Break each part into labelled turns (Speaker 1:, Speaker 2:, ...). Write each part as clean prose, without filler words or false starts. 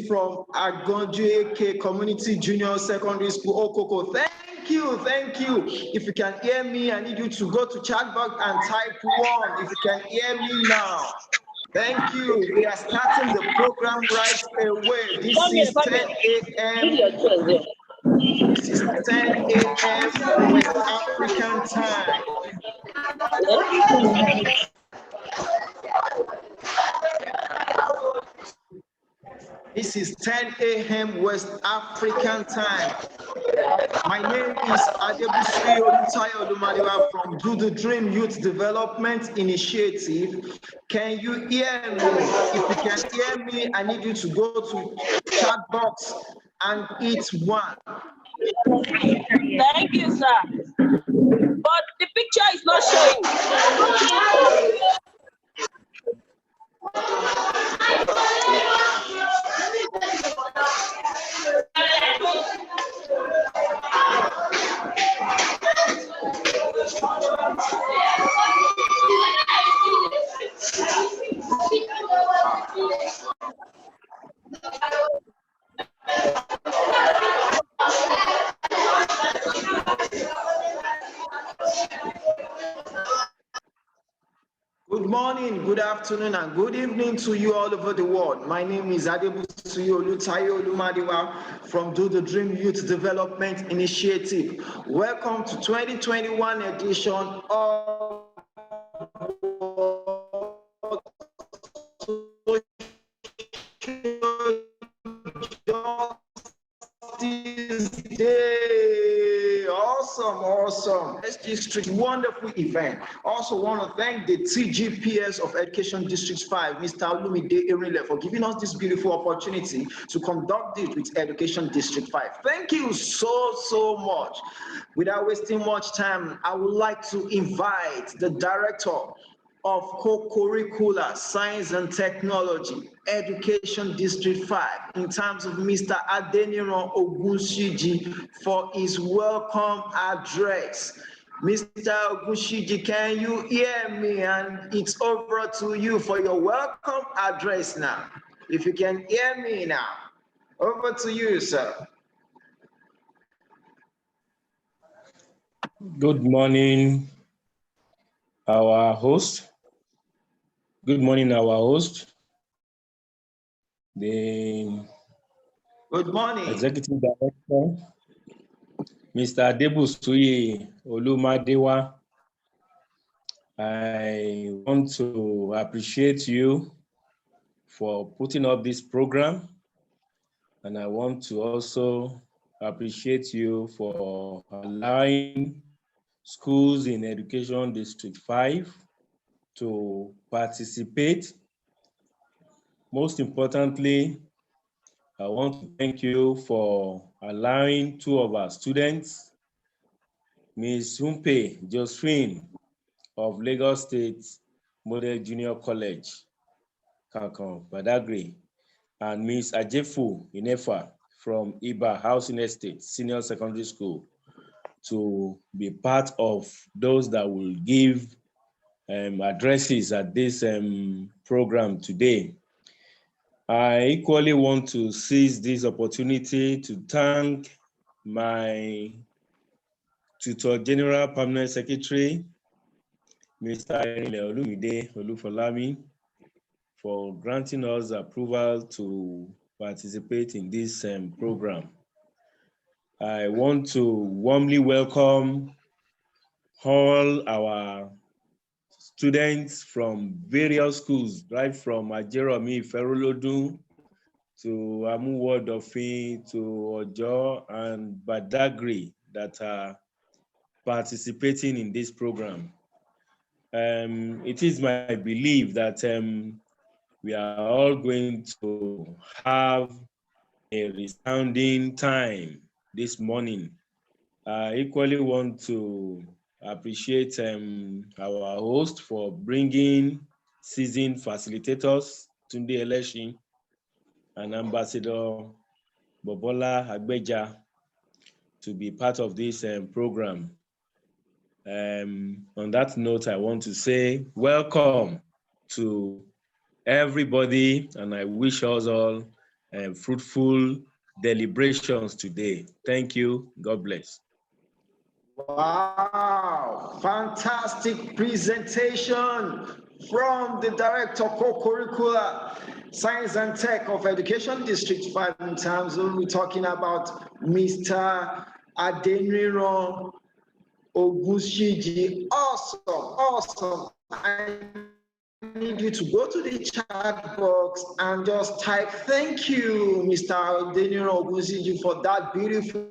Speaker 1: from Ogunsiji Community Junior Secondary School, Okoko. Thank you. If you can hear me, I need you to go to chat box and type 1 if you can hear me now. Thank you. We are starting the program right away. This is 10 a.m. This is 10 a.m. West African time. This is 10 a.m. West African time. My name is Adebusuyi Olumadewa from DoTheDream Youth Development Initiative. Can you hear me? If you can hear me, I need you to go to chat box and hit 1.
Speaker 2: Thank you, sir. But the picture is not showing.
Speaker 1: Good morning, good afternoon, and good evening to you all over the world. My name is Adebusuyi Olumadewa from DoTheDream Youth Development Initiative. Welcome to 2021 edition of Justice Day. Awesome. District wonderful event. Also want to thank the TGPS of Education District 5, Mr. Olumadewa, for giving us this beautiful opportunity to conduct this with Education District 5. Thank you so much. Without wasting much time, I would like to invite the director of Co-curricular Science and Technology, Education District 5, in terms of Mr. Adeniran Ogunsiji, for his welcome address. Mr. Ogunsiji, can you hear me? And it's over to you for your welcome address now. If you can hear me now, over to you, sir.
Speaker 3: Good morning, our host. Good morning, our host. The
Speaker 1: Good morning.
Speaker 3: Executive Director, Mr. Adebusuyi Olumadewa. I want to appreciate you for putting up this program, and I want to also appreciate you for allowing schools in Education District 5 to participate. Most importantly, I want to thank you for allowing 2 of our students, Ms. Humpe Josephine of Lagos State Model Junior College, Kankan, Badagry, and Ms. Ajefu Inefa from Iba Housing Estate Senior Secondary School to be part of those that will give addresses at this program today. I equally want to seize this opportunity to thank my Tutor General Permanent Secretary, Mr. Olumide Olufolami, for granting us approval to participate in this program. I want to warmly welcome all our students from various schools, right from Ajeromi Ferolodun to Amuwodofin to Ojo and Badagry that are participating in this program. It is my belief that we are all going to have a resounding time this morning. I equally want to appreciate our host for bringing seasoned facilitators, Tunde Eleshi and Ambassador Bobola Agbeja, to be part of this program. On that note, I want to say welcome to everybody, and I wish us all fruitful deliberations today. Thank you. God bless.
Speaker 1: Wow, fantastic presentation from the Director Co-curricular Science and Tech of Education District 5 in terms of we're talking about Mr. Adeniran Ogunsiji. Awesome, awesome. I need you to go to the chat box and just type thank you, Mr. Adeniran Ogunsiji, for that beautiful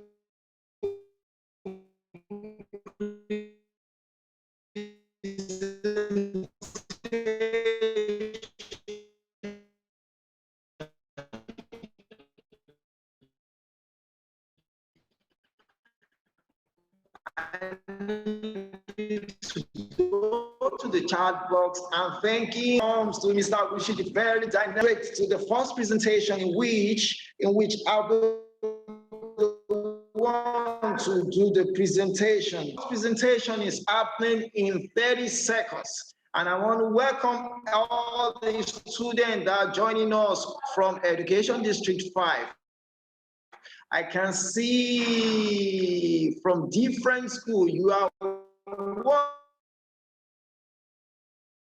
Speaker 1: to go to the chat box and thank you to Mr. Adebusuyi, very dynamic to the first presentation in which I'll want to do the presentation. This presentation is happening in 30 seconds. And I want to welcome all the students that are joining us from Education District 5. I can see from different schools, you are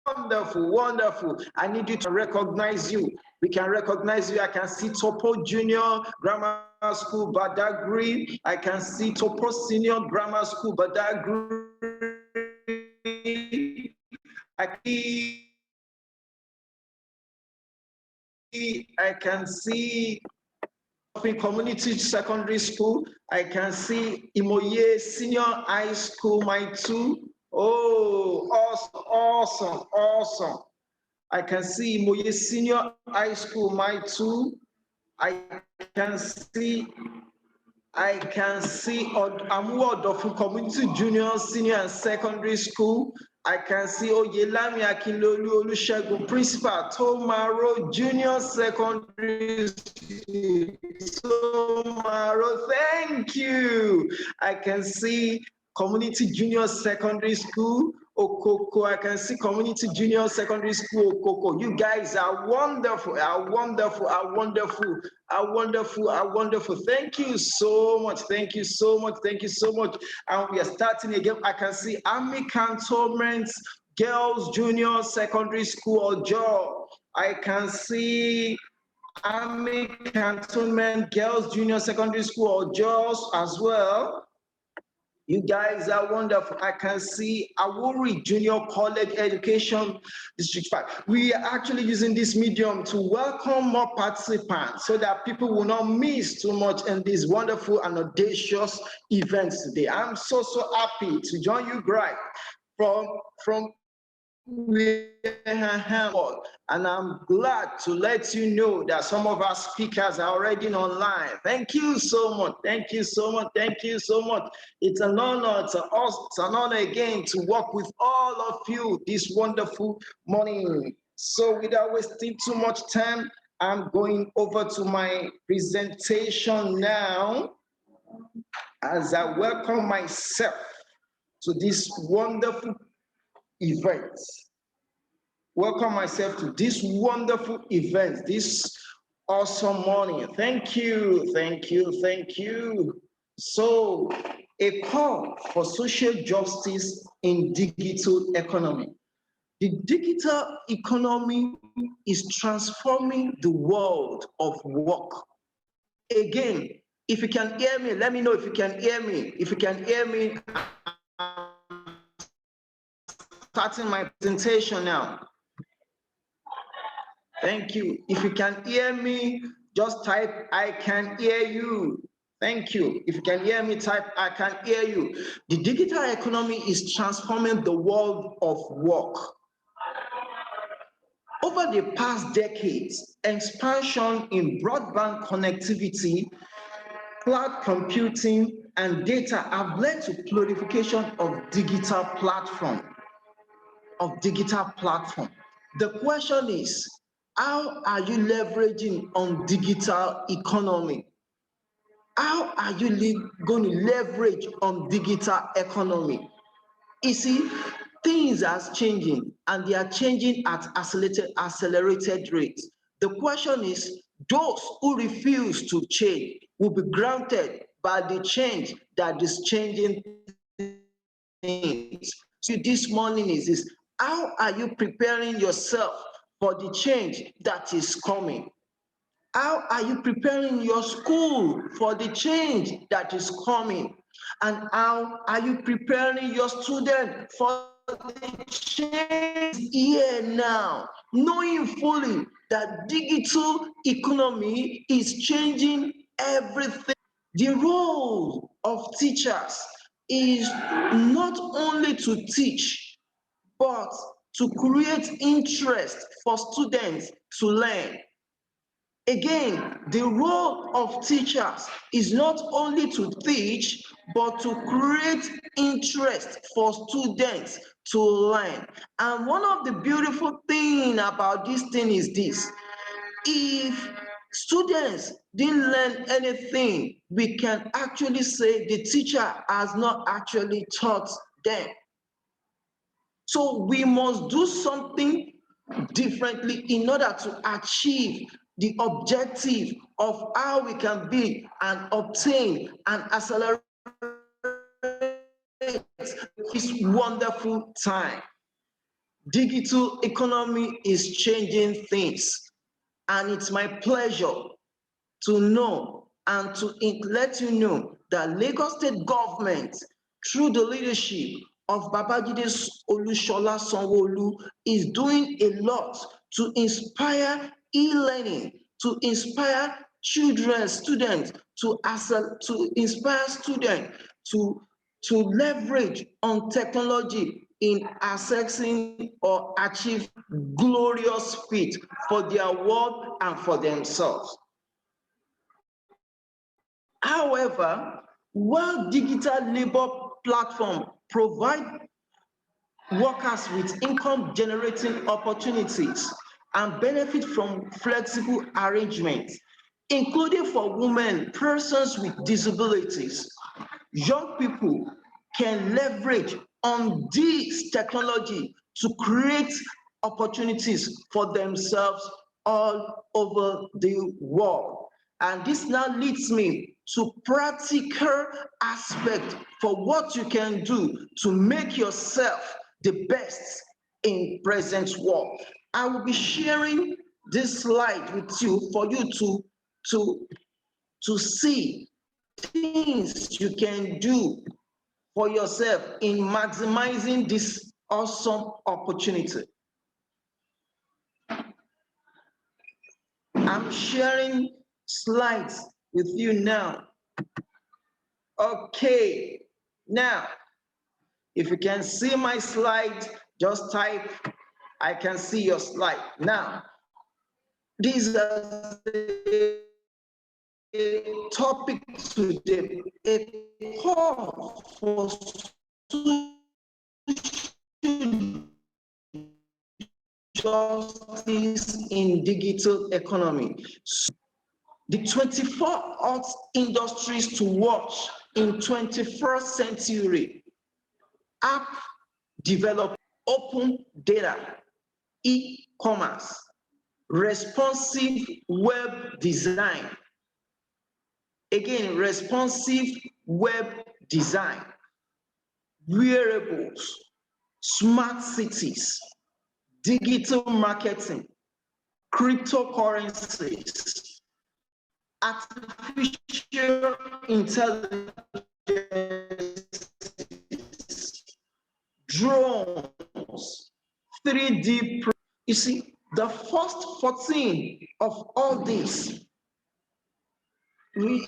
Speaker 1: wonderful, wonderful. I need you to recognize you. We can recognize you. I can see Topo Junior Grammar School, Badagry. I can see Topo Senior Grammar School, Badagry. I can see Community Secondary School. I can see Imoye Senior High School, my two. Oh, awesome, awesome, awesome. I can see Imoye Senior High School, my two. I can see Amuodofu Community Junior, Senior and Secondary School. I can see Oyelami Akinlolu Olusegun, Principal, Tomaro Junior Secondary School. Tomaro, thank you. I can see Community Junior Secondary School, Okoko. I can see Community Junior Secondary School, Okoko. You guys are wonderful, are wonderful, are wonderful, are wonderful, are wonderful. Thank you so much. Thank you so much. Thank you so much. And we are starting again. I can see Army Cantonments Girls Junior Secondary School, Ojo. I can see Army Cantonment Girls Junior Secondary School, Ojo as well. You guys are wonderful. I can see Awuri Junior College Education District 5. We are actually using this medium to welcome more participants so that people will not miss too much in these wonderful and audacious events today. I'm so happy to join you guys from and I'm glad to let you know that some of our speakers are already online. Thank you so much. Thank you so much. Thank you so much. It's an honor to us. It's an honor again to work with all of you this wonderful morning. So without wasting too much time, I'm going over to my presentation now as I welcome myself to this wonderful event. Welcome myself to this wonderful event, this awesome morning. Thank you, thank you, thank you. So, a call for social justice in digital economy. The digital economy is transforming the world of work. Again, if you can hear me, let me know if you can hear me. If you can hear me, starting my presentation now. Thank you. If you can hear me, just type, I can hear you. Thank you. If you can hear me, type, I can hear you. The digital economy is transforming the world of work. Over the past decades, expansion in broadband connectivity, cloud computing, and data have led to proliferation of digital platform. The question is, how are you leveraging on digital economy? How are you going to leverage on digital economy? You see, things are changing and they are changing at accelerated rates. The question is, Those who refuse to change will be granted by the change that is changing things. So this morning is this: how are you preparing yourself for the change that is coming? How are you preparing your school for the change that is coming? And how are you preparing your student for the change here now, knowing fully that digital economy is changing everything? The role of teachers is not only to teach, but to create interest for students to learn. Again, the role of teachers is not only to teach, but to create interest for students to learn. And one of the beautiful things about this thing is this: if students didn't learn anything, we can actually say the teacher has not actually taught them. So we must do something differently in order to achieve the objective of how we can be and obtain and accelerate this wonderful time. Digital economy is changing things, and it's my pleasure to know and to let you know that Lagos State government, through the leadership of Babajide Olusola Sanwo-Olu, is doing a lot to inspire e-learning, to inspire children, students, to inspire students to leverage on technology in accessing or achieve glorious feat for their world and for themselves. However, while digital labor platforms provide workers with income generating opportunities and benefit from flexible arrangements, including for women, persons with disabilities, young people can leverage on this technology to create opportunities for themselves all over the world. And this now leads me to practical aspect for what you can do to make yourself the best in present world. I will be sharing this slide with you for you to see things you can do for yourself in maximizing this awesome opportunity. I'm sharing slides with you now. Okay, now, if you can see my slide, just type, I can see your slide. Now, these are the topic today, a call for justice in digital economy. The 24 hot industries to watch in 21st century: app development, open data, e-commerce, responsive web design. Again, responsive web design, wearables, smart cities, digital marketing, cryptocurrencies, artificial intelligence, drones, 3D. You see, the first 14 of all this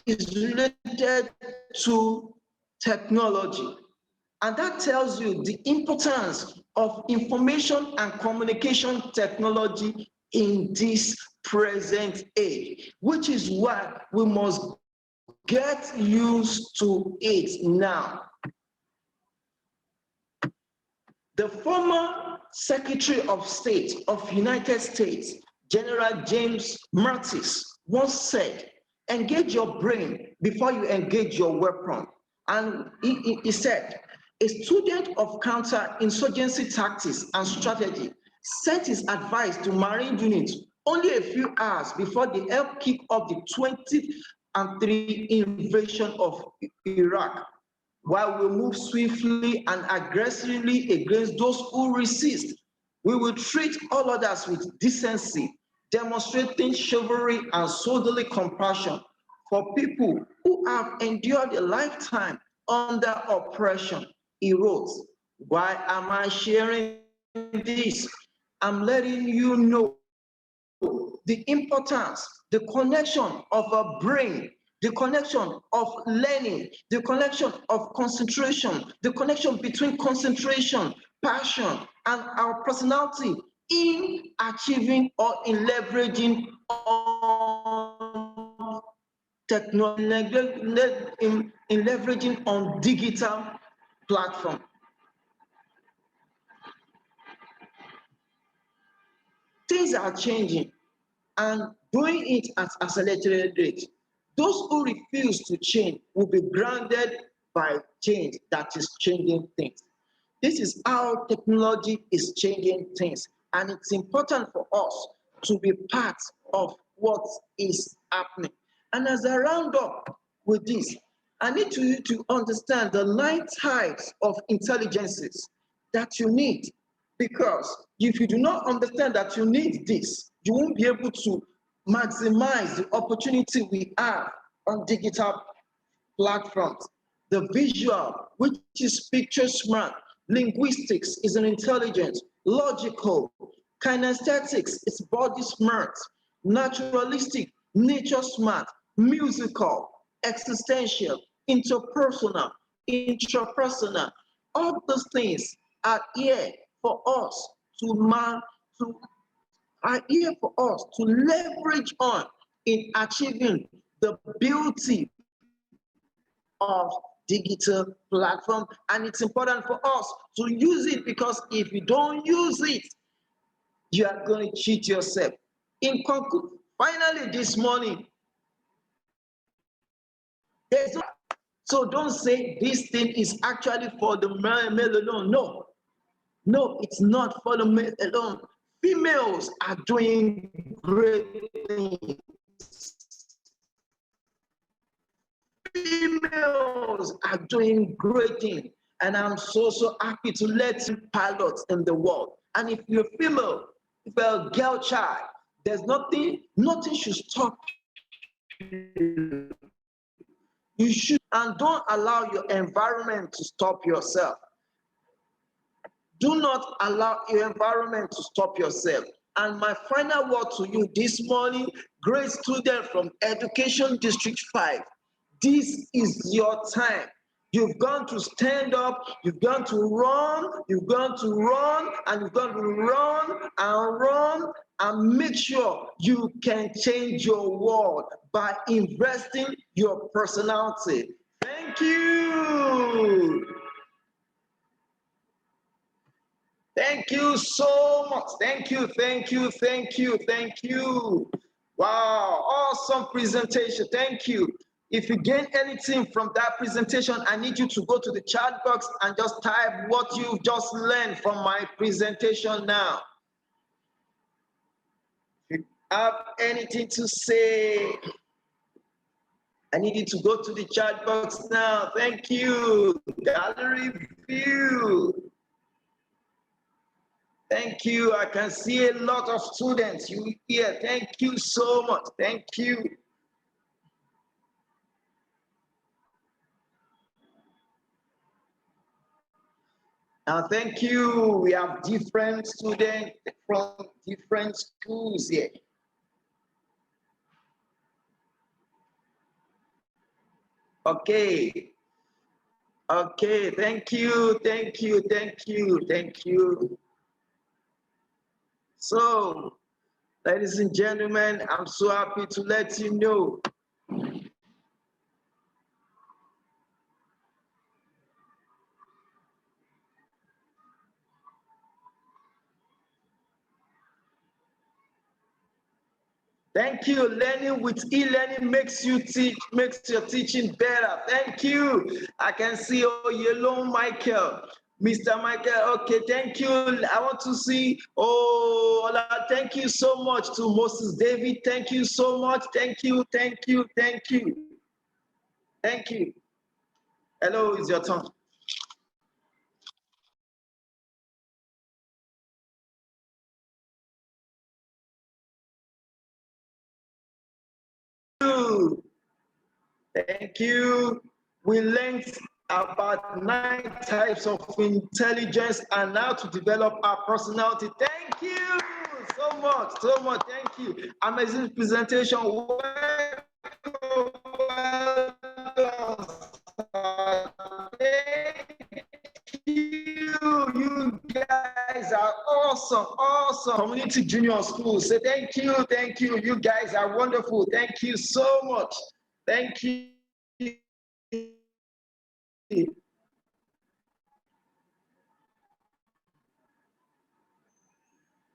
Speaker 1: is related to technology. And that tells you the importance of information and communication technology in this present age, which is why we must get used to it now. The former Secretary of State of United States, General James Mattis, once said, "Engage your brain before you engage your weapon." And he said, a student of counterinsurgency tactics and strategy sent his advice to Marine units only a few hours before they helped kick off the 2003 invasion of Iraq, while we move swiftly and aggressively against those who resist, we will treat all others with decency, demonstrating chivalry and soldierly compassion for people who have endured a lifetime under oppression. He wrote, why am I sharing this? I'm letting you know the importance, the connection of a brain, the connection of learning, the connection of concentration, the connection between concentration, passion, and our personality in achieving or in leveraging on technology, in leveraging on digital platform. Things are changing and doing it at accelerated rate. Those who refuse to change will be grounded by change that is changing things. This is how technology is changing things, and it's important for us to be part of what is happening. And as I round up with this, I need you to understand the 9 types of intelligences that you need, because if you do not understand that you need this, you won't be able to maximize the opportunity we have on digital platforms. The visual, which is picture smart, linguistics is an intelligence, logical, kinesthetics is body smart, naturalistic, nature smart, musical, existential, interpersonal, intrapersonal. All those things are here for us are here for us to leverage on in achieving the beauty of digital platform. And it's important for us to use it, because if you don't use it, you are going to cheat yourself. In conclusion, finally this morning, so don't say this thing is actually for the male alone. No, no, it's not for the male alone. Females are doing great things. Females are doing great things. And I'm so happy to let you pilots in the world. And if you're female, if you're a girl child, there's nothing should stop you. You should, and don't allow your environment to stop yourself. Do not allow your environment to stop yourself. And my final word to you this morning, great student from Education District 5, this is your time. You've gone to stand up, you've gone to run, you've gone to run, and you've gone to run and make sure you can change your world by investing your personality. Thank you. Thank you so much. Thank you, thank you, thank you, thank you. Wow, awesome presentation. Thank you. If you gain anything from that presentation, I need you to go to the chat box and just type what you've just learned from my presentation now. If you have anything to say, I need you to go to the chat box now. Thank you. Gallery view. Thank you. I can see a lot of students. You here. Thank you so much. Thank you. Now, thank you. We have different students from different schools here. Okay. Okay. Thank you. Thank you. Thank you. Thank you. So, ladies and gentlemen, I'm so happy to let you know. Thank you. Learning with e-learning makes your teaching better. Thank you. I can see Oyelo Michael. Mr. Michael, okay, thank you. I want to see, oh, thank you so much to Moses David. Thank you so much. Thank you, thank you, thank you. Thank you. Hello, it's your turn. Thank you. We learned about 9 types of intelligence and how to develop our personality. Thank you so much, so much. Thank you. Amazing presentation. You guys are awesome, awesome. Community Junior School, say thank you, thank you. You guys are wonderful. Thank you so much. Thank you.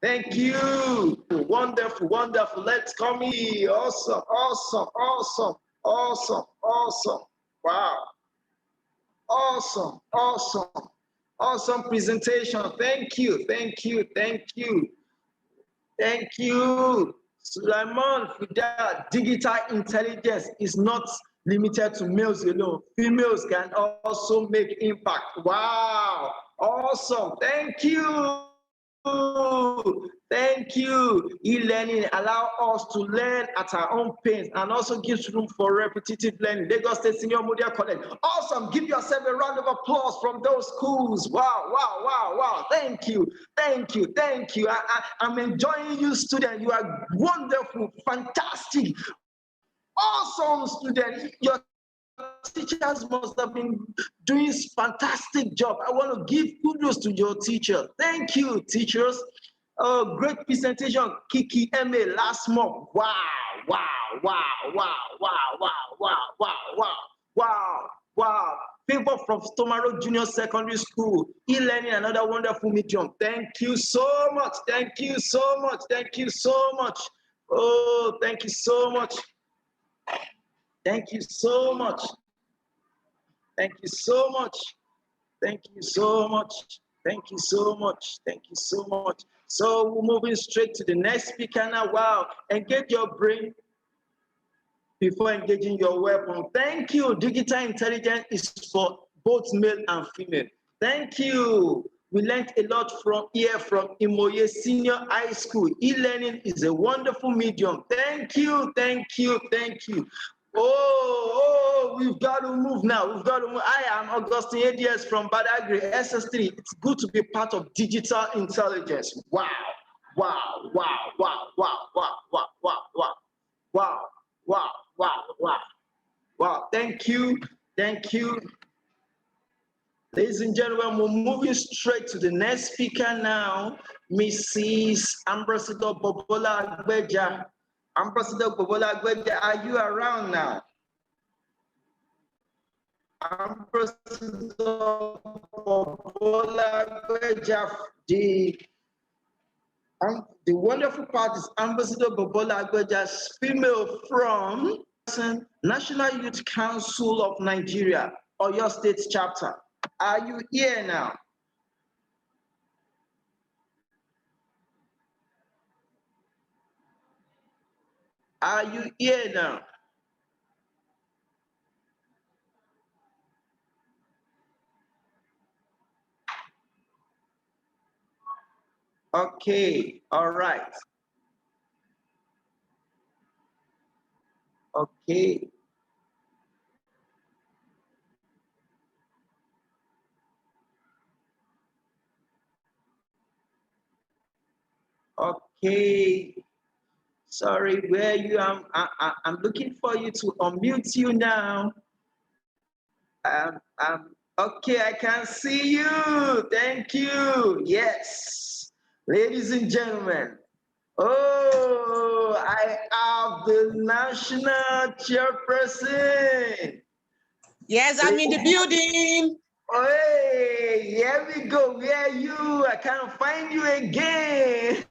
Speaker 1: Thank you. Wonderful, wonderful. Let's come here. Awesome, awesome, awesome, awesome, awesome. Wow. Awesome, awesome, awesome presentation. Thank you, thank you, thank you. Thank you. Sulaiman, that digital intelligence is not limited to males alone. Females can also make impact. Wow, awesome. Thank you. Thank you. E-learning allow us to learn at our own pace and also gives room for repetitive learning. Lagos State Senior Media College. Awesome. Give yourself a round of applause from those schools. Wow, wow, wow, wow. Thank you. Thank you. Thank you. I'm enjoying you, students. You are wonderful, fantastic, awesome students. Your teachers must have been doing fantastic job. I want to give kudos to your teacher. Thank you, teachers. Oh, great presentation, Kiki Eme last month. Wow, wow, wow, wow, wow, wow, wow, wow, wow, wow, wow. People from Stomaro Junior Secondary School, e-learning, another wonderful medium. Thank you so much. Thank you so much. Thank you so much. Oh, thank you so much. Thank you so much. Thank you so much. Thank you so much. Thank you so much. Thank you so much. So we're moving straight to the next speaker now. Wow. Engage your brain before engaging your weapon. Thank you. Digital intelligence is for both male and female. Thank you. We learned a lot from Imoye Senior High School. E-learning is a wonderful medium. Thank you, thank you, thank you. Oh, we've got to move now. We've got to move. I am Augustine ADS from Badagry, SS3. It's good to be part of digital intelligence. Wow, wow, wow, wow, wow, wow, wow, wow, wow, wow, wow, wow, wow, wow. Thank you, thank you. Ladies and gentlemen, we're moving straight to the next speaker now, Mrs. Ambassador Bobola Agbeja. Ambassador Bobola Agbeja, are you around now? Ambassador Bobola Agbeja, the wonderful part is Ambassador Bobola Agbeja's female from National Youth Council of Nigeria, Oyo State chapter. Are you here now? Are you here now? Okay, all right. Okay. Okay. Sorry, where you are? I'm looking for you to unmute you now. Okay, I can see you. Thank you. Yes. Ladies and gentlemen. Oh, I have the national chairperson.
Speaker 2: Yes, I'm in the building.
Speaker 1: Hey, here we go. Where are you? I can't find you again.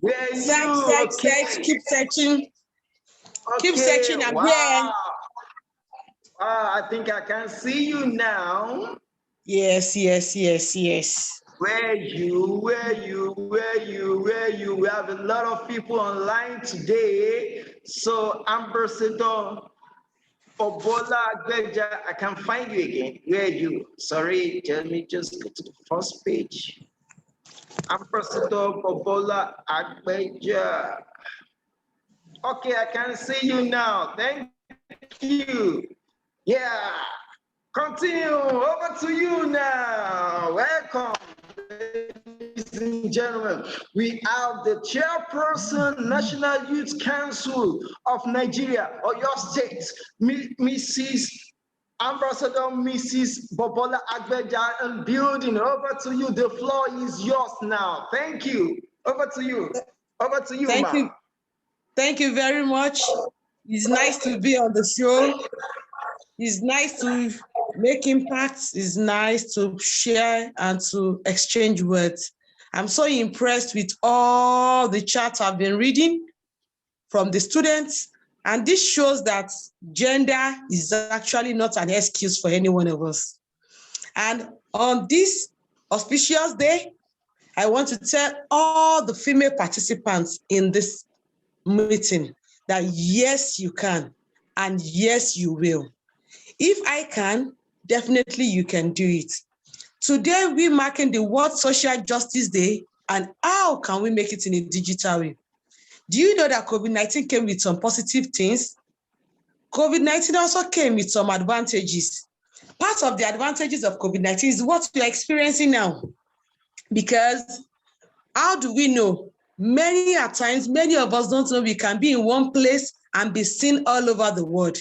Speaker 1: Where are you?
Speaker 2: Search, keep searching.
Speaker 1: Okay.
Speaker 2: Keep searching, I'm
Speaker 1: wow.
Speaker 2: here.
Speaker 1: I think I can see you now.
Speaker 2: Yes, yes, yes, yes.
Speaker 1: Where you? We have a lot of people online today. So Ambassador Obola Agbeja, I can find you again. Where are you? Sorry, let me just go to the first page. Ambassador Obola Agbeja. Okay, I can see you now. Thank you. Yeah. Continue. Over to you now. Welcome, ladies and gentlemen. We have the chairperson, National Youth Council of Nigeria, or your state, Mrs. Ambassador Mrs. Bobola Agbeja, and building. Over to you. The floor is yours now. Thank you. Over to you. Over to you,
Speaker 2: Thank you.
Speaker 1: ma'am.
Speaker 2: Thank you very much. It's nice to be on the show. It's nice to make impacts. It's nice to share and to exchange words. I'm so impressed with all the chats I've been reading from the students. And this shows that gender is actually not an excuse for any one of us. And on this auspicious day, I want to tell all the female participants in this meeting that yes, you can, and yes, you will. If I can, definitely you can do it. Today, we're marking the World Social Justice Day, and how can we make it in a digital way? Do you know that COVID-19 came with some positive things? COVID-19 also came with some advantages. Part of the advantages of COVID-19 is what we are experiencing now. Because how do we know? Many at times, many of us don't know we can be in one place and be seen all over the world.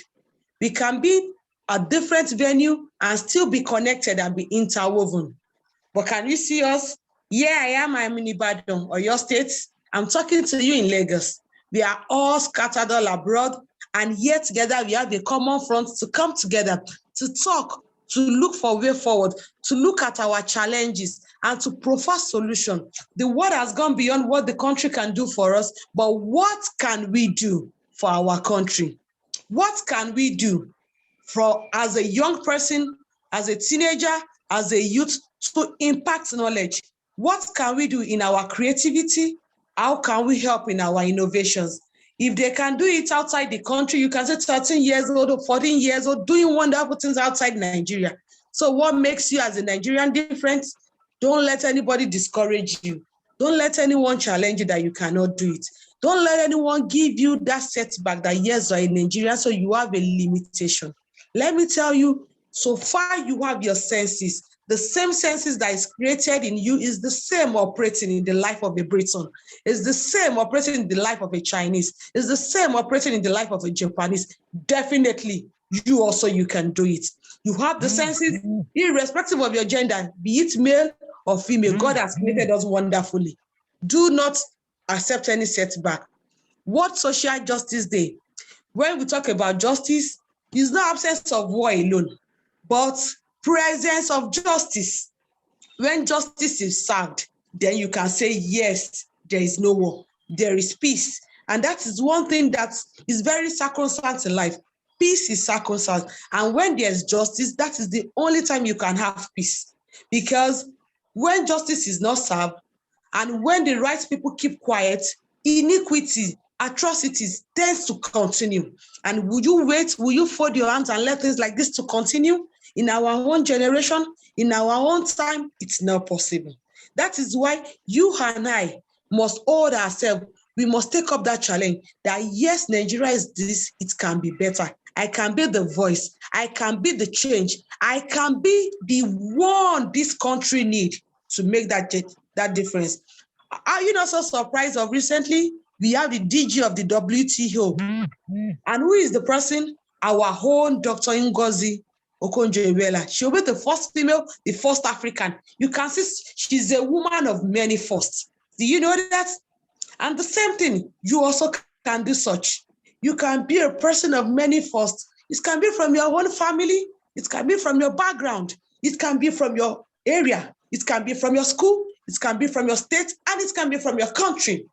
Speaker 2: We can be a different venue and still be connected and be interwoven. But can you see us? Here I am, I'm in Ibadan, or your state. I'm talking to you in Lagos. We are all scattered all abroad, and yet together we have a common front to come together, to talk, to look for way forward, to look at our challenges, and to proffer solution. The world has gone beyond what the country can do for us, but what can we do for our country? What can we do for as a young person, as a teenager, as a youth, to impact knowledge? What can we do in our creativity? How can we help in our innovations? If they can do it outside the country, you can say 13 years old or 14 years old doing wonderful things outside Nigeria. So what makes you as a Nigerian different? Don't let anybody discourage you. Don't let anyone challenge you that you cannot do it. Don't let anyone give you that setback that yes, you are in Nigeria, so you have a limitation. Let me tell you, so far you have your senses. The same senses that is created in you is the same operating in the life of a Briton. It's the same operating in the life of a Chinese. It's the same operating in the life of a Japanese. Definitely, you also, you can do it. You have the senses, irrespective of your gender, be it male or female. God has created us wonderfully. Do not accept any setback. What Social Justice Day? When we talk about justice, it's not absence of war alone, but presence of justice. When justice is served, then you can say, yes, there is no war, there is peace. And that is one thing that is very sacrosanct in life. Peace is sacrosanct. And when there's justice, that is the only time you can have peace. Because when justice is not served, and when the right people keep quiet, iniquity, atrocities tends to continue. And will you wait? Will you fold your hands and let things like this to continue? In our own generation, in our own time, it's not possible. That is why you and I must hold ourselves. We must take up that challenge that yes, Nigeria is this, it can be better. I can be the voice. I can be the change. I can be the one this country needs to make that difference. Are you not so surprised of recently? We have the DG of the WTO. And who is the person? Our own Dr. Ngozi Okonjo-Iweala. She'll be the first female, the first African. You can see she's a woman of many firsts. Do you know that? And the same thing, you also can do such. You can be a person of many firsts. It can be from your own family. It can be from your background. It can be from your area. It can be from your school. It can be from your state. And it can be from your country.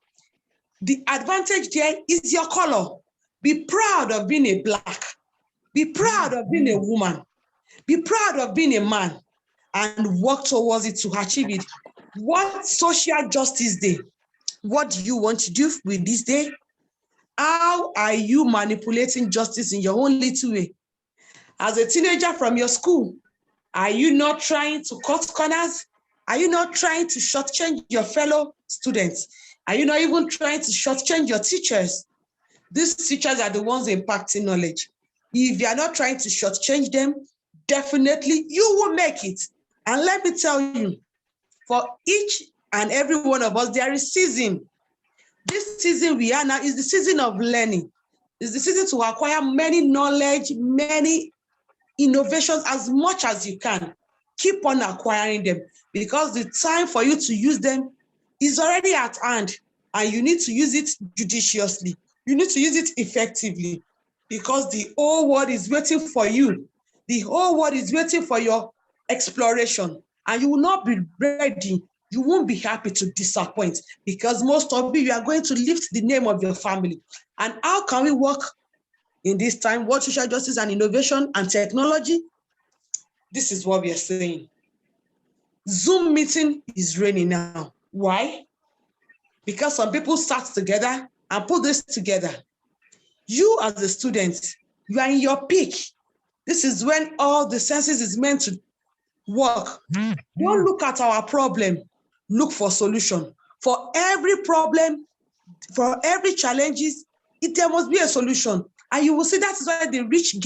Speaker 2: The advantage there is your color. Be proud of being a Black. Be proud of being a woman. Be proud of being a man. and work towards it to achieve it. What social justice day? What do you want to do with this day? How are you manipulating justice in your own little way? As a teenager from your school, are you not trying to cut corners? Are you not trying to shortchange your fellow students? Are you not even trying to shortchange your teachers? These teachers are the ones impacting knowledge. If you are not trying to shortchange them, definitely you will make it. And let me tell you, for each and every one of us, there is season. This season we are now is the season of learning. It's the season to acquire many knowledge, many innovations as much as you can. Keep on acquiring them because the time for you to use them is already at hand and you need to use it judiciously. You need to use it effectively because the whole world is waiting for you. The whole world is waiting for your exploration and you will not be ready. You won't be happy to disappoint because most of you are going to lift the name of your family. And how can we work in this time? What social justice and innovation and technology? This is what we are saying. Zoom meeting is raining now. Why? Because some people sat together and put this together. You as a student, you are in your peak. This is when all the senses is meant to work. Don't look at our problem. Look for solution. For every problem, for every challenges, there must be a solution. And you will see that is why the rich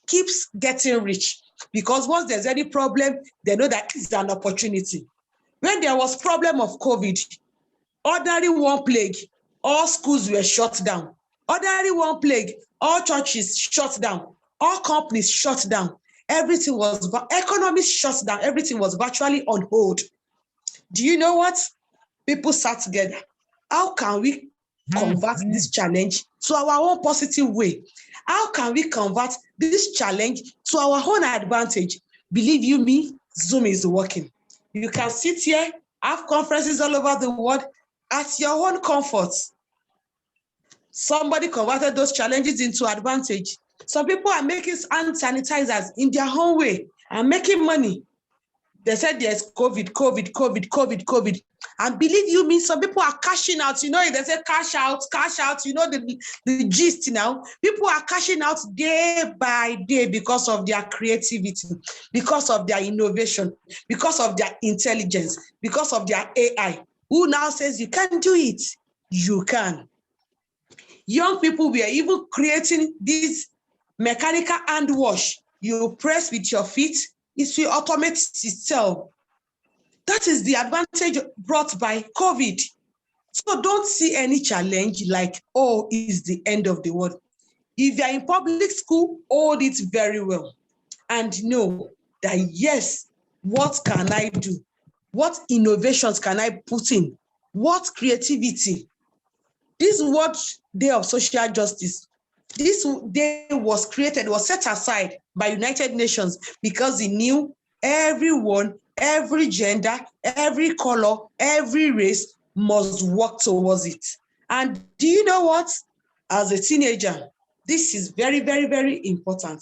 Speaker 2: keeps getting rich. Because once there's any problem, they know that it's an opportunity. When there was problem of COVID, ordinary one plague, all schools were shut down. Ordinary one plague, all churches shut down. All companies shut down. Everything was, economies shut down. Everything was virtually on hold. Do you know what? People sat together. How can we convert this challenge to our own positive way? How can we convert this challenge to our own advantage? Believe you me, Zoom is working. You can sit here, have conferences all over the world at your own comfort. Somebody converted those challenges into advantage. Some people are making hand sanitizers in their own way and making money. They said there's COVID. And believe you me, some people are cashing out. You know, they say cash out. You know the gist now. People are cashing out day by day because of their creativity, because of their innovation, because of their intelligence, because of their AI. Who now says you can do it? You can. Young people were even creating this mechanical hand wash. You press with your feet, it will automate itself. That is the advantage brought by COVID. So don't see any challenge like, oh, it's the end of the world. If you're in public school, hold it very well and know that, yes, what can I do? What innovations can I put in? What creativity? This World Day of Social Justice, this day was created, was set aside by United Nations because it knew everyone, every gender, every color, every race must work towards it. And do you know what? As a teenager, this is very, very, very important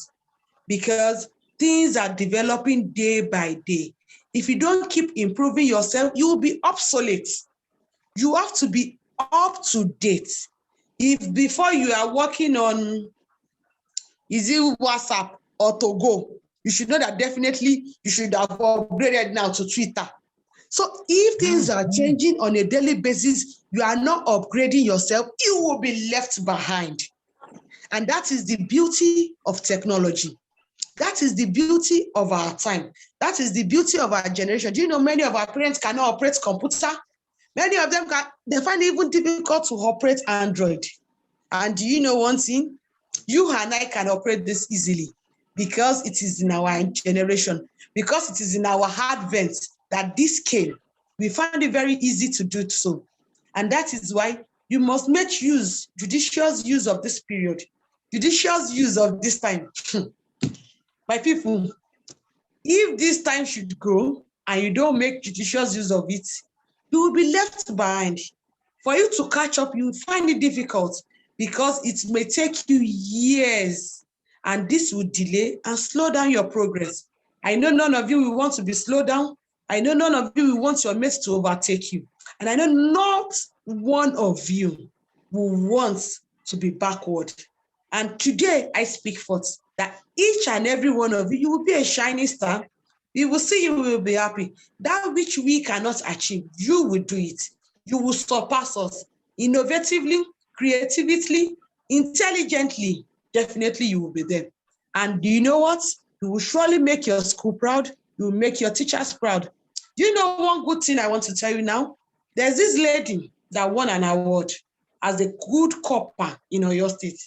Speaker 2: because things are developing day by day. If you don't keep improving yourself, you will be obsolete. You have to be up to date. If before you are working on, is it WhatsApp or Togo, you should know that definitely you should have upgraded now to Twitter. So if things are changing on a daily basis, you are not upgrading yourself, you will be left behind. And that is the beauty of technology. That is the beauty of our time. That is the beauty of our generation. Do you know many of our parents cannot operate computer? Many of them they find it even difficult to operate Android. And do you know one thing? You and I can operate this easily because it is in our generation, because it is in our advent that this came. We find it very easy to do so. And that is why you must make judicious use of this period, judicious use of this time. My people, if this time should go and you don't make judicious use of it, you will be left behind. For you to catch up, you will find it difficult because it may take you years, and this will delay and slow down your progress. I know none of you will want to be slowed down. I know none of you will want your mates to overtake you. And I know not one of you will want to be backward. And today I speak forth that each and every one of you, you will be a shining star. You will see, you will be happy. That which we cannot achieve, you will do it. You will surpass us innovatively, creatively, intelligently. Definitely you will be there. And do you know what? You will surely make your school proud. You will make your teachers proud. Do you know one good thing I want to tell you now? There's this lady that won an award as a good copper in Oyo State.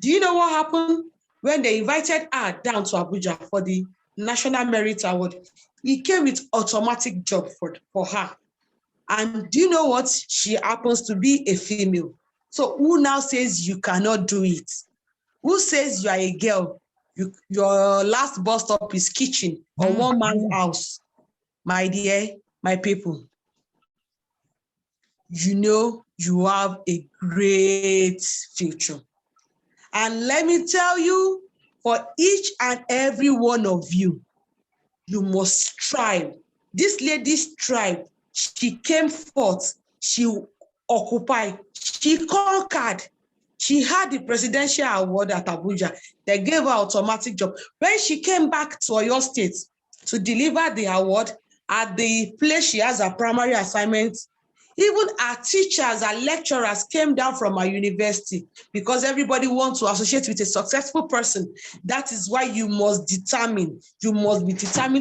Speaker 2: Do you know what happened when they invited her down to Abuja for the National Merit Award? He came with automatic job for her. And do you know what? She happens to be a female. So who now says you cannot do it? Who says you are a girl? Your last bus stop is kitchen or one man's house? My dear, my people, you know you have a great future. And let me tell you, for each and every one of you, you must strive. This lady strived. She came forth. She occupied. She conquered. She had the presidential award at Abuja. They gave her automatic job. When she came back to Oyo State to deliver the award at the place she has a primary assignment, even our teachers, our lecturers came down from our university because everybody wants to associate with a successful person. That is why you must be determined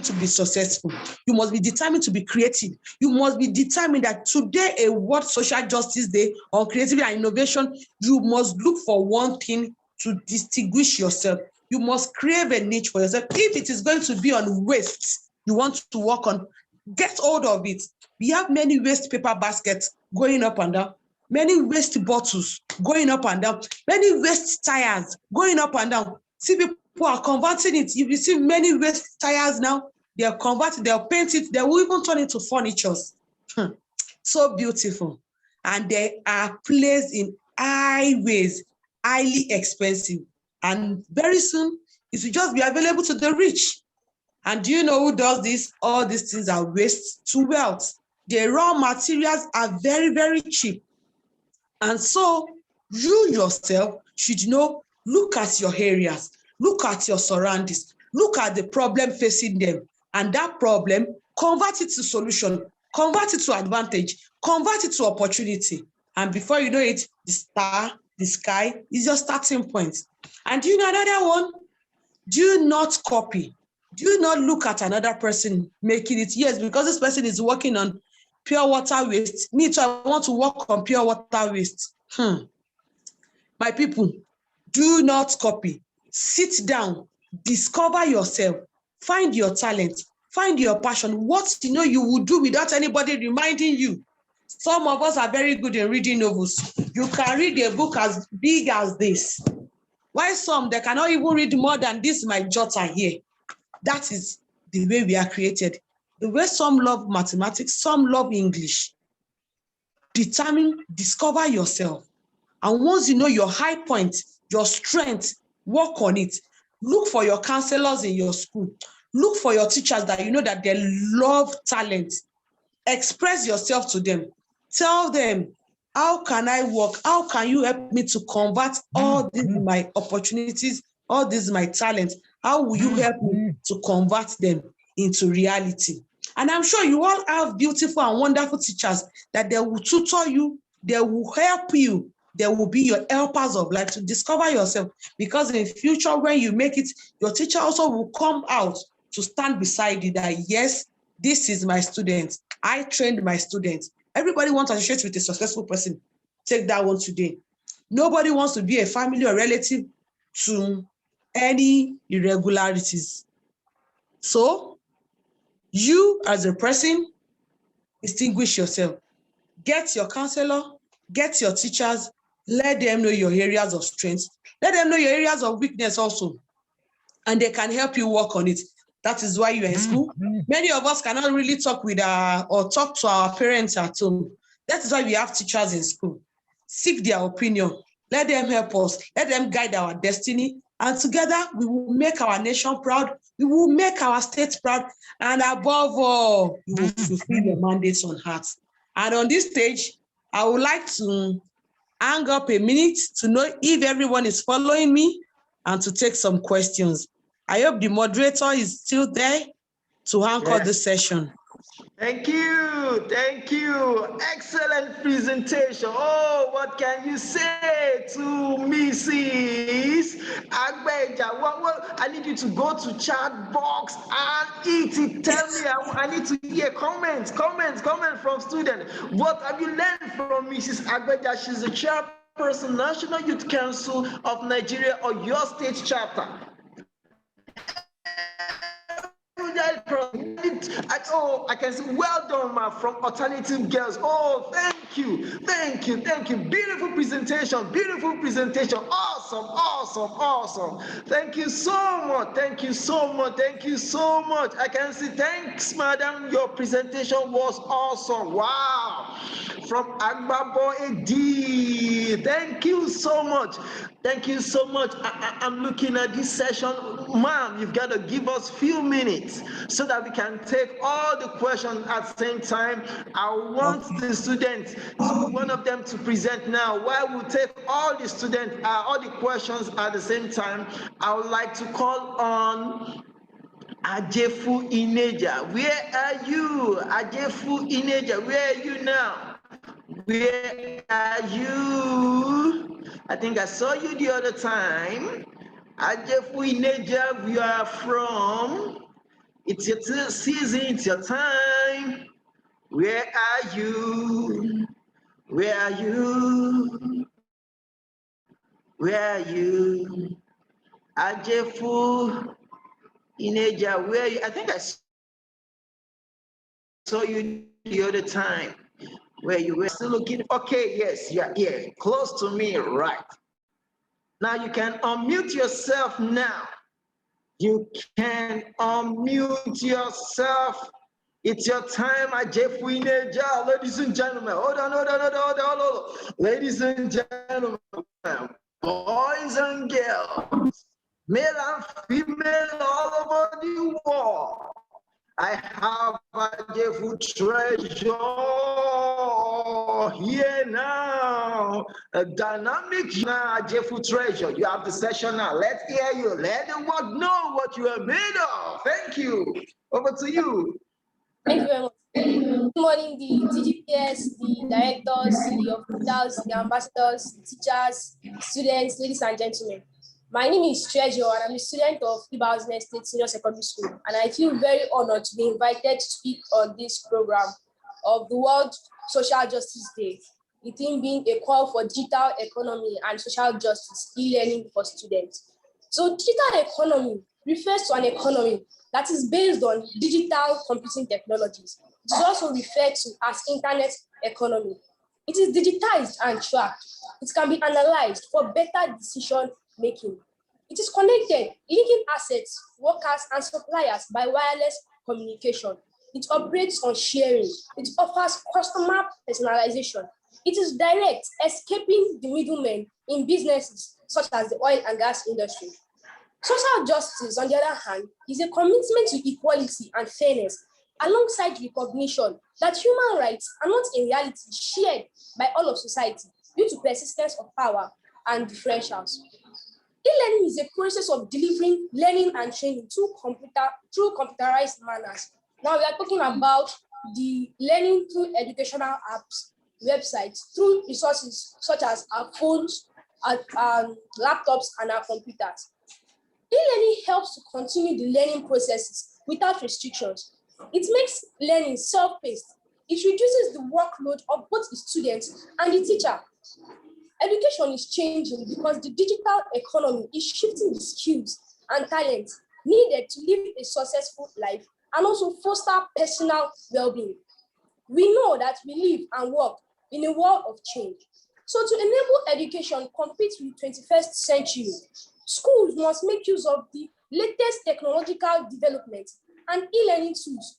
Speaker 2: to be successful. You must be determined to be creative. You must be determined that today, a World Social Justice Day on creativity and innovation, you must look for one thing to distinguish yourself. You must crave a niche for yourself. If it is going to be on waste, you want to work on, get hold of it. We have many waste paper baskets going up and down, many waste bottles going up and down, many waste tires going up and down. See, people are converting it. You see many waste tires now, they're converted, they'll paint it, they will even turn into furnitures. So beautiful. And they are placed in highways, highly expensive. And very soon, it will just be available to the rich. And do you know who does this? All these things are waste to wealth. The raw materials are very, very cheap. And so you yourself should know, look at your areas, look at your surroundings, look at the problem facing them. And that problem, convert it to solution, convert it to advantage, convert it to opportunity. And before you know it, the sky is your starting point. And do you know another one? Do not copy. Do not look at another person making it. Yes, because this person is working on pure water waste. Me too, I want to work on pure water waste. My people, do not copy. Sit down, discover yourself, find your talent, find your passion. What you know you will do without anybody reminding you. Some of us are very good in reading novels. You can read a book as big as this. Why some, they cannot even read more than this, my jotter here. That is the way we are created. The way some love mathematics, some love English. Determine, discover yourself. And once you know your high point, your strength, work on it. Look for your counselors in your school. Look for your teachers that you know that they love talent. Express yourself to them. Tell them, how can I work? How can you help me to convert all these my opportunities, all these my talents? How will you help me to convert them into reality? And I'm sure you all have beautiful and wonderful teachers that they will tutor you, they will help you, they will be your helpers of life to discover yourself. Because in the future, when you make it, your teacher also will come out to stand beside you that, yes, this is my student. I trained my students. Everybody wants to associate with a successful person. Take that one today. Nobody wants to be a family or relative to any irregularities. So, you as a person, distinguish yourself. Get your counselor, get your teachers, let them know your areas of strength. Let them know your areas of weakness also. And they can help you work on it. That is why you're in school. Many of us cannot really talk with or talk to our parents at home. That is why we have teachers in school. Seek their opinion. Let them help us. Let them guide our destiny. And together, we will make our nation proud, we will make our state proud, and above all, we will fulfill the mandates on heart. And on this stage, I would like to hang up a minute to know if everyone is following me and to take some questions. I hope the moderator is still there to anchor the session.
Speaker 1: Thank you. Thank you. Excellent presentation. Oh, what can you say to Mrs. Agbeja? What, I need you to go to chat box and eat it. Tell me, I need to hear comments from students. What have you learned from Mrs. Agbeja? She's the chairperson, National Youth Council of Nigeria, or your state chapter. I can say, well done, ma, from Alternative Girls. Oh, thank you. Beautiful presentation. Awesome. Thank you so much. I can say, thanks, madam. Your presentation was awesome. Wow. From Agbabo Edi. Thank you so much. I'm looking at this session. Ma'am, you've got to give us few minutes so that we can take all the questions at the same time. I want the students, one of them to present now. While we take all the students, all the questions at the same time, I would like to call on Ajefu Ineja. Where are you? Ajefu Ineja, where are you now? Where are you? I think I saw you the other time. Ajefu Ineja, we are from. It's your season, it's your time. Where are you? Where are you? Ajefu Ineja, where are you? I think I saw you the other time. Where you were still looking. Okay, yes, you are here, close to me, right. Now you can unmute yourself now. You can unmute yourself. It's your time, Ajefu Ineja. Ladies and gentlemen, hold on. Ladies and gentlemen, boys and girls, male and female all over the world, I have Ajefu Treasure here now. A dynamic now, Ajefu Treasure. You have the session now. Let's hear you. Let the world know what you are made of. Thank you. Over to you.
Speaker 4: Thank you very much. Good morning, the DGPS, the directors, the officials, the ambassadors, teachers, students, ladies and gentlemen. My name is Treasure, and I'm a student of Ibadan State Senior Secondary School, and I feel very honored to be invited to speak on this program of the World Social Justice Day, the theme being a call for digital economy and social justice, e-learning for students. So digital economy refers to an economy that is based on digital computing technologies. It is also referred to as internet economy. It is digitized and tracked. It can be analyzed for better decision making. It is connected, linking assets, workers, and suppliers by wireless communication. It operates on sharing. It offers customer personalization. It is direct, escaping the middlemen in businesses such as the oil and gas industry. Social justice, on the other hand, is a commitment to equality and fairness, alongside recognition that human rights are not in reality shared by all of society due to persistence of power and differentials. E-learning is a process of delivering learning and training through computerized manners. Now we are talking about the learning through educational apps, websites, through resources such as our phones, our laptops, and our computers. E-learning helps to continue the learning processes without restrictions. It makes learning self-paced. It reduces the workload of both the students and the teacher. Education is changing because the digital economy is shifting the skills and talents needed to live a successful life and also foster personal well-being. We know that we live and work in a world of change. So to enable education compete with the 21st century, schools must make use of the latest technological development and e-learning tools.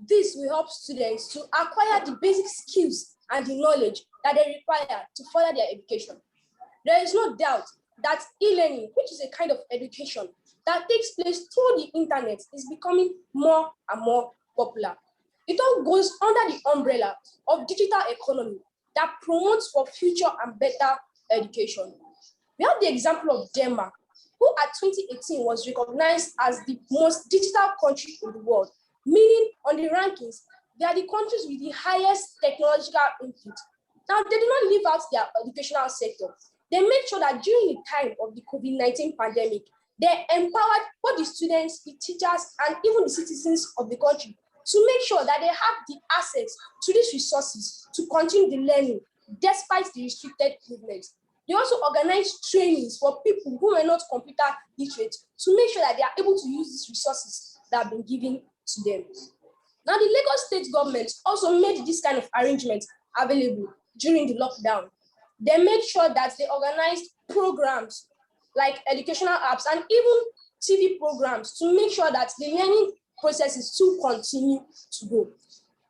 Speaker 4: This will help students to acquire the basic skills and the knowledge that they require to further their education. There is no doubt that e-learning, which is a kind of education that takes place through the internet, is becoming more and more popular. It all goes under the umbrella of digital economy that promotes for future and better education. We have the example of Denmark, who at 2018 was recognized as the most digital country in the world, meaning on the rankings, they are the countries with the highest technological input. Now, they did not leave out their educational sector. They made sure that during the time of the COVID-19 pandemic, they empowered both the students, the teachers, and even the citizens of the country to make sure that they have the access to these resources to continue the learning despite the restricted movement. They also organized trainings for people who were not computer literate to make sure that they are able to use these resources that have been given to them. Now, the Lagos state government also made this kind of arrangement available during the lockdown. They made sure that they organized programs like educational apps and even TV programs to make sure that the learning processes to continue to go.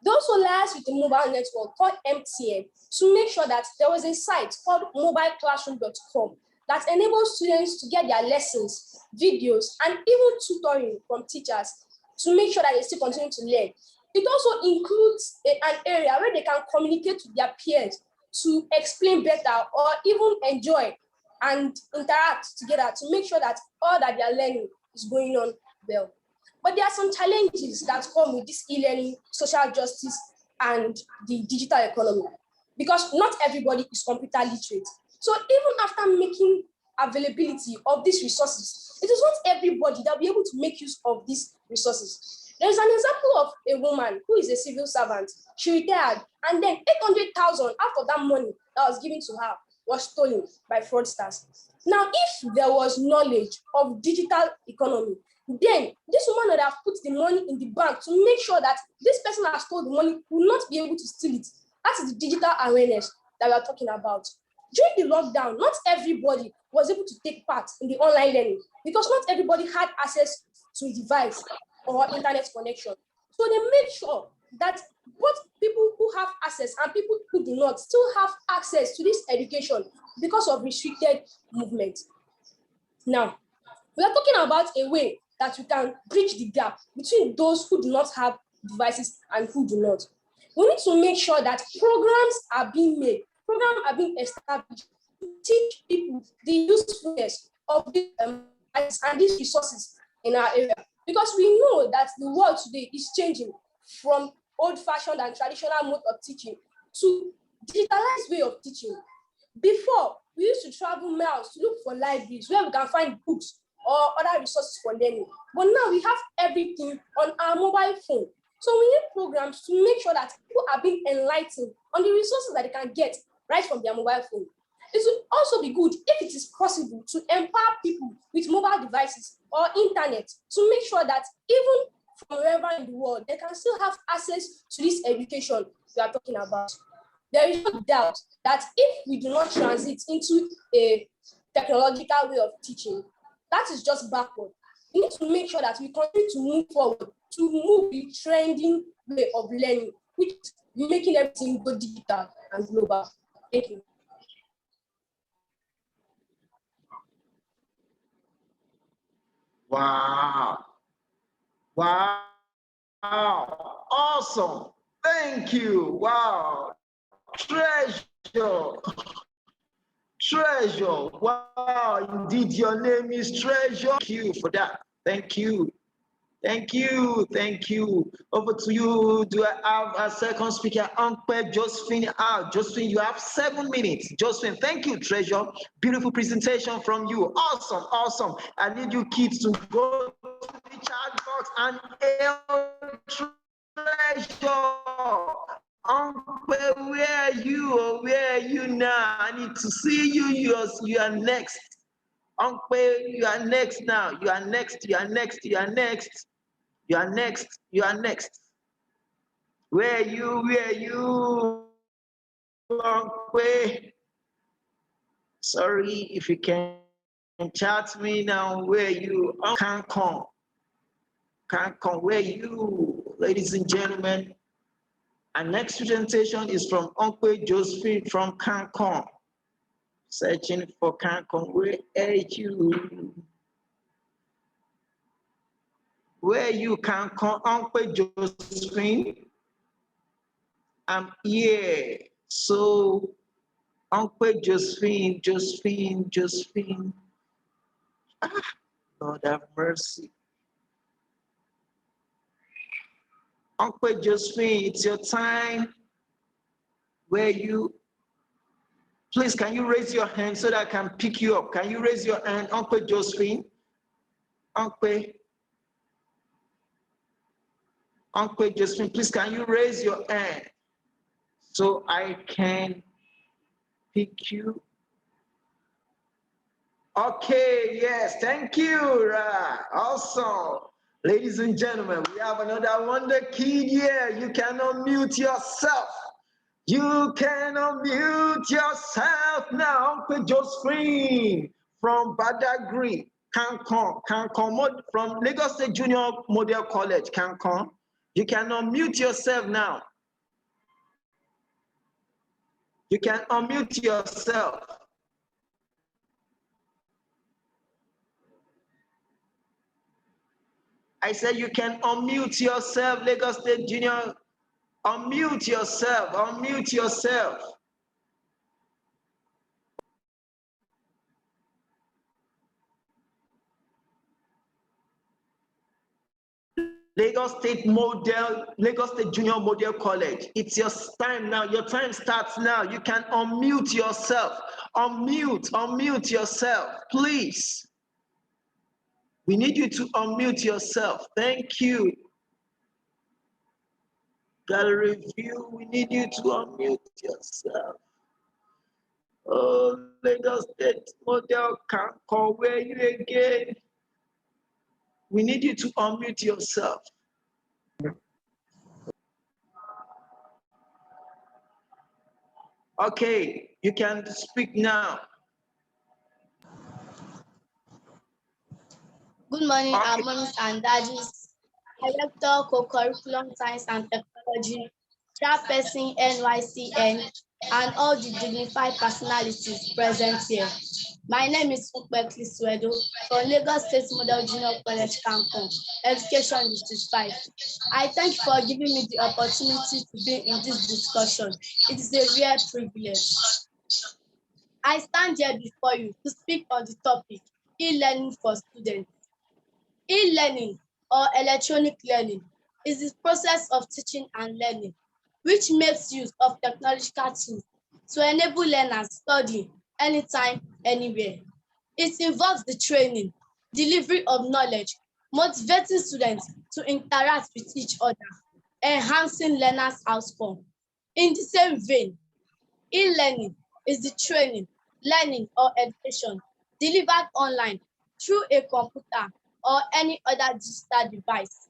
Speaker 4: They also liaised with the mobile network called MTN to make sure that there was a site called mobileclassroom.com that enables students to get their lessons, videos, and even tutoring from teachers to make sure that they still continue to learn. It also includes an area where they can communicate with their peers to explain better or even enjoy and interact together to make sure that all that they are learning is going on well. But there are some challenges that come with this e-learning, social justice, and the digital economy, because not everybody is computer literate. So even after making availability of these resources, it is not everybody that will be able to make use of these resources. There is an example of a woman who is a civil servant. She retired, and then 800,000 out of that money that was given to her was stolen by fraudsters. Now, if there was knowledge of digital economy, then this woman would have put the money in the bank to make sure that this person that stole the money will not be able to steal it. That is the digital awareness that we are talking about. During the lockdown, not everybody was able to take part in the online learning because not everybody had access to a device or internet connection. So they made sure that both people who have access and people who do not still have access to this education because of restricted movement. Now, we are talking about a way that we can bridge the gap between those who do not have devices and who do not. We need to make sure that programs are being made, programs are being established to teach people the usefulness of these and these resources in our area. Because we know that the world today is changing from old-fashioned and traditional mode of teaching to digitalized way of teaching. Before, we used to travel miles to look for libraries where we can find books or other resources for learning. But now we have everything on our mobile phone. So we need programs to make sure that people are being enlightened on the resources that they can get right from their mobile phone. It would also be good if it is possible to empower people with mobile devices or internet to make sure that even from wherever in the world, they can still have access to this education we are talking about. There is no doubt that if we do not transit into a technological way of teaching, that is just backward. We need to make sure that we continue to move forward, to move the trending way of learning, which is making everything go digital and global. Thank you.
Speaker 1: Wow. Wow. Awesome. Thank you. Wow. Treasure. Treasure. Wow. Indeed, your name is Treasure. Thank you for that. Thank you. Thank you. Thank you. Over to you. Do I have a second speaker? Uncle Josephine. Josephine, you have 7 minutes. Josephine, thank you, Treasure. Beautiful presentation from you. Awesome. Awesome. I need you kids to go to the chat box and hail Treasure. Uncle, where are you? Or where are you now? I need to see you. You are next. Uncle, you are next now. You are next. You are next. You are next. You are next. You are next. Where are you? Where are you? Uncle? Sorry, if you can chat me now. Where are you? Can't come. Can't come. Where are you? Ladies and gentlemen, our next presentation is from Uncle Josephine from Cancun. Searching for Cancun. Where are you? Where you Cancun? Uncle Josephine. I'm here. So, Uncle Josephine. Ah, Lord have mercy. Uncle Josephine, it's your time. Where you? Please, can you raise your hand so that I can pick you up? Can you raise your hand, Uncle Josephine? Uncle Josephine, please, can you raise your hand so I can pick you? Okay, yes, thank you. Awesome. Ladies and gentlemen, we have another wonder kid here. You can unmute yourself. You can unmute yourself now, Uncle Josephine from Badagry, Cancun, from Lagos State Junior Model College, Cancun. You can unmute yourself now. You can unmute yourself. I said you can unmute yourself, Lagos State Junior. Unmute yourself, unmute yourself. Lagos State Junior Model College. It's your time now. Your time starts now. You can unmute yourself. Unmute yourself, please. We need you to unmute yourself. Thank you. Gallery view, we need you to unmute yourself. Oh, Lagos State Model Cancun, where are you again? We need you to unmute yourself. Okay, you can speak now.
Speaker 5: Good morning, our moms and daddies, Director, Co-curricular Science and Technology, Chairperson NYCN, and all the dignified personalities present here. My name is Ukbekli Swedo from Lagos State Model Junior College, Cancun, Education District 5. I thank you for giving me the opportunity to be in this discussion. It is a real privilege. I stand here before you to speak on the topic, e-learning for students. E-learning or electronic learning is the process of teaching and learning, which makes use of technological tools to enable learners study anytime, anywhere. It involves the training, delivery of knowledge, motivating students to interact with each other, enhancing learners' outcome. In the same vein, e-learning is the training, learning, or education delivered online through a computer or any other digital device.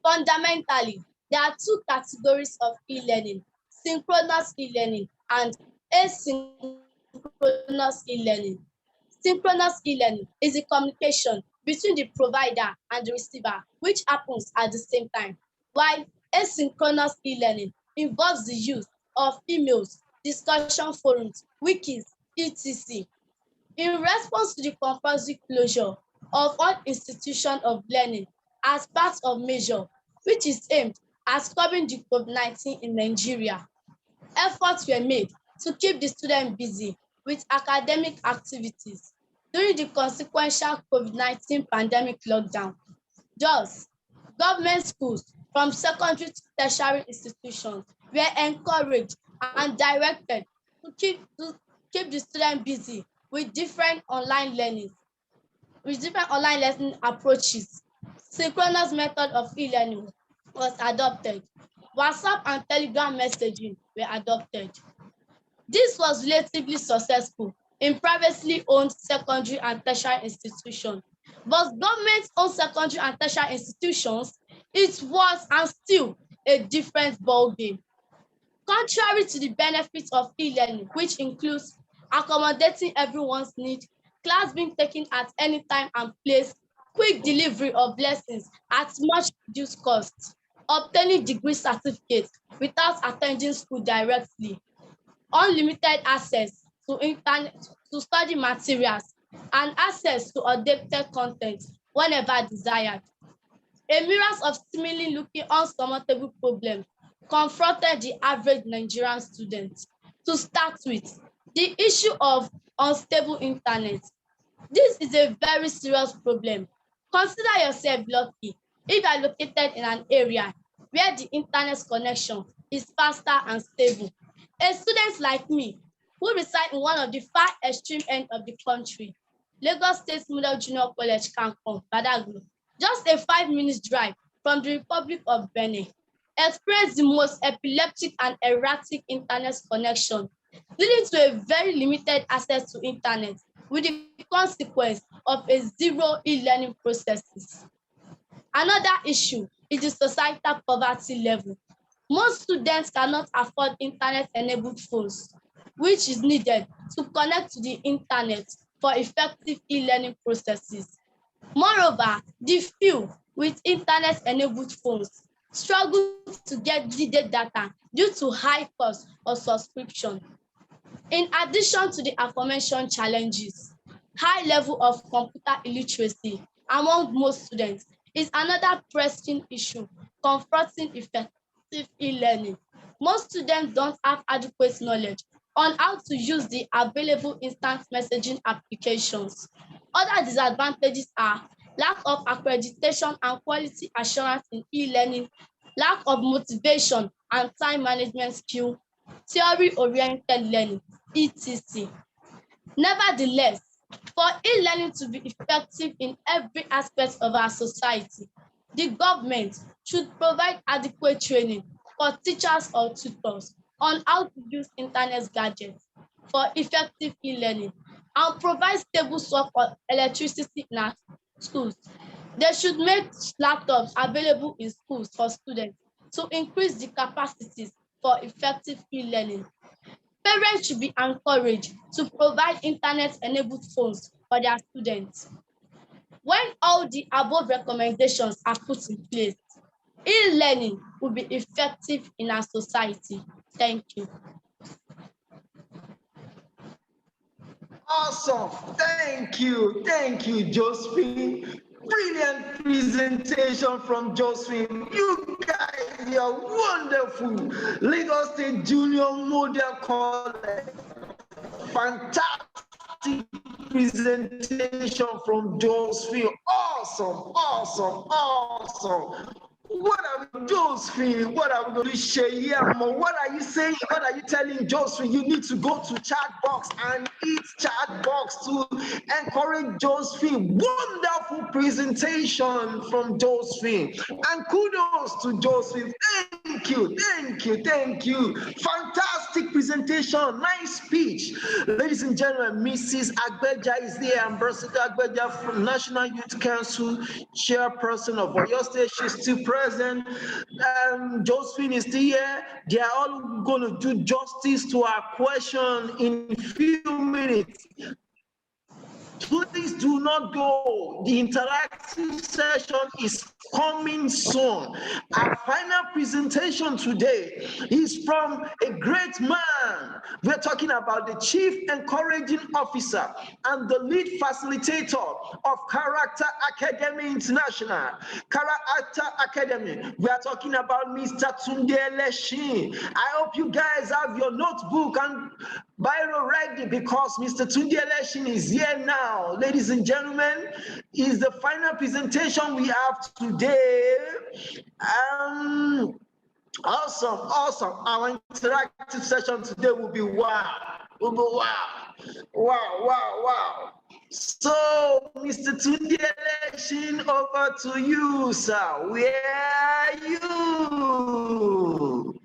Speaker 5: Fundamentally, there are two categories of e-learning: synchronous e-learning and asynchronous e-learning. Synchronous e-learning is the communication between the provider and the receiver, which happens at the same time, while asynchronous e-learning involves the use of emails, discussion forums, wikis, etc. In response to the compulsory closure of one institution of learning as part of measure which is aimed at curbing the COVID-19 in Nigeria, efforts were made to keep the students busy with academic activities during the consequential COVID-19 pandemic lockdown. Thus, government schools from secondary to tertiary institutions were encouraged and directed to keep the students busy with different online learning approaches. Synchronous method of e-learning was adopted. WhatsApp and Telegram messaging were adopted. This was relatively successful in privately owned secondary and tertiary institutions, but government-owned secondary and tertiary institutions, it was and still a different ballgame. Contrary to the benefits of e-learning, which includes accommodating everyone's need, class being taken at any time and place, quick delivery of lessons at much reduced cost, obtaining degree certificates without attending school directly, unlimited access to to study materials, and access to updated content whenever desired. A myriad of seemingly looking unsurmountable problems confronted the average Nigerian student. To start with, the issue of unstable internet. This is a very serious problem. Consider yourself lucky if you are located in an area where the internet connection is faster and stable. A student like me, who reside in one of the far extreme ends of the country, Lagos State Model Junior College, Kankon, Badagry, just a 5 minutes drive from the Republic of Benin, experienced the most epileptic and erratic internet connection, leading to a very limited access to internet, with the consequence of a zero e-learning processes. Another issue is the societal poverty level. Most students cannot afford internet-enabled phones, which is needed to connect to the internet for effective e-learning processes. Moreover, the few with internet-enabled phones struggle to get needed data due to high cost of subscription. In addition to the aforementioned challenges, high level of computer illiteracy among most students is another pressing issue confronting effective e-learning. Most students don't have adequate knowledge on how to use the available instant messaging applications. Other disadvantages are lack of accreditation and quality assurance in e-learning, lack of motivation and time management skill, theory-oriented learning, etc. Nevertheless, for e-learning to be effective in every aspect of our society, the government should provide adequate training for teachers or tutors on how to use internet gadgets for effective e-learning and provide stable source of electricity in our schools. They should make laptops available in schools for students to increase the capacities for effective e-learning. Parents should be encouraged to provide internet-enabled phones for their students. When all the above recommendations are put in place, e-learning will be effective in our society. Thank you.
Speaker 1: Awesome. Thank you, Josephine. Brilliant presentation from Josephine. You guys, you're wonderful. Lagos State Junior Model College. Fantastic presentation from Josephine. Awesome. What are we, Josephine? What are we going to share here? What are you saying? What are you telling Josephine? You need to go to chat box and hit chat box to encourage Josephine. Wonderful presentation from Josephine. And kudos to Josephine. Thank you. Fantastic presentation. Nice speech. Ladies and gentlemen, Mrs. Agbeja is here. Ambassador Agbeja from National Youth Council, chairperson of Oyo State. She's still present. Josephine is still here. They are all going to do justice to our question in a few minutes. Please do not go. The interactive session is coming soon. Our final presentation today is from a great man. We're talking about the Chief Encouraging Officer and the lead facilitator of Character Academy International. Character Academy. We are talking about Mr. Tunde Leshin. I hope you guys have your notebook and biro ready because Mr. Tunde Leshin is here now. Ladies and gentlemen, is the final presentation we have today. Awesome. Our interactive session today will be wow. Wow. So, Mr. Tunde Leshin, over to you, sir. Where are you?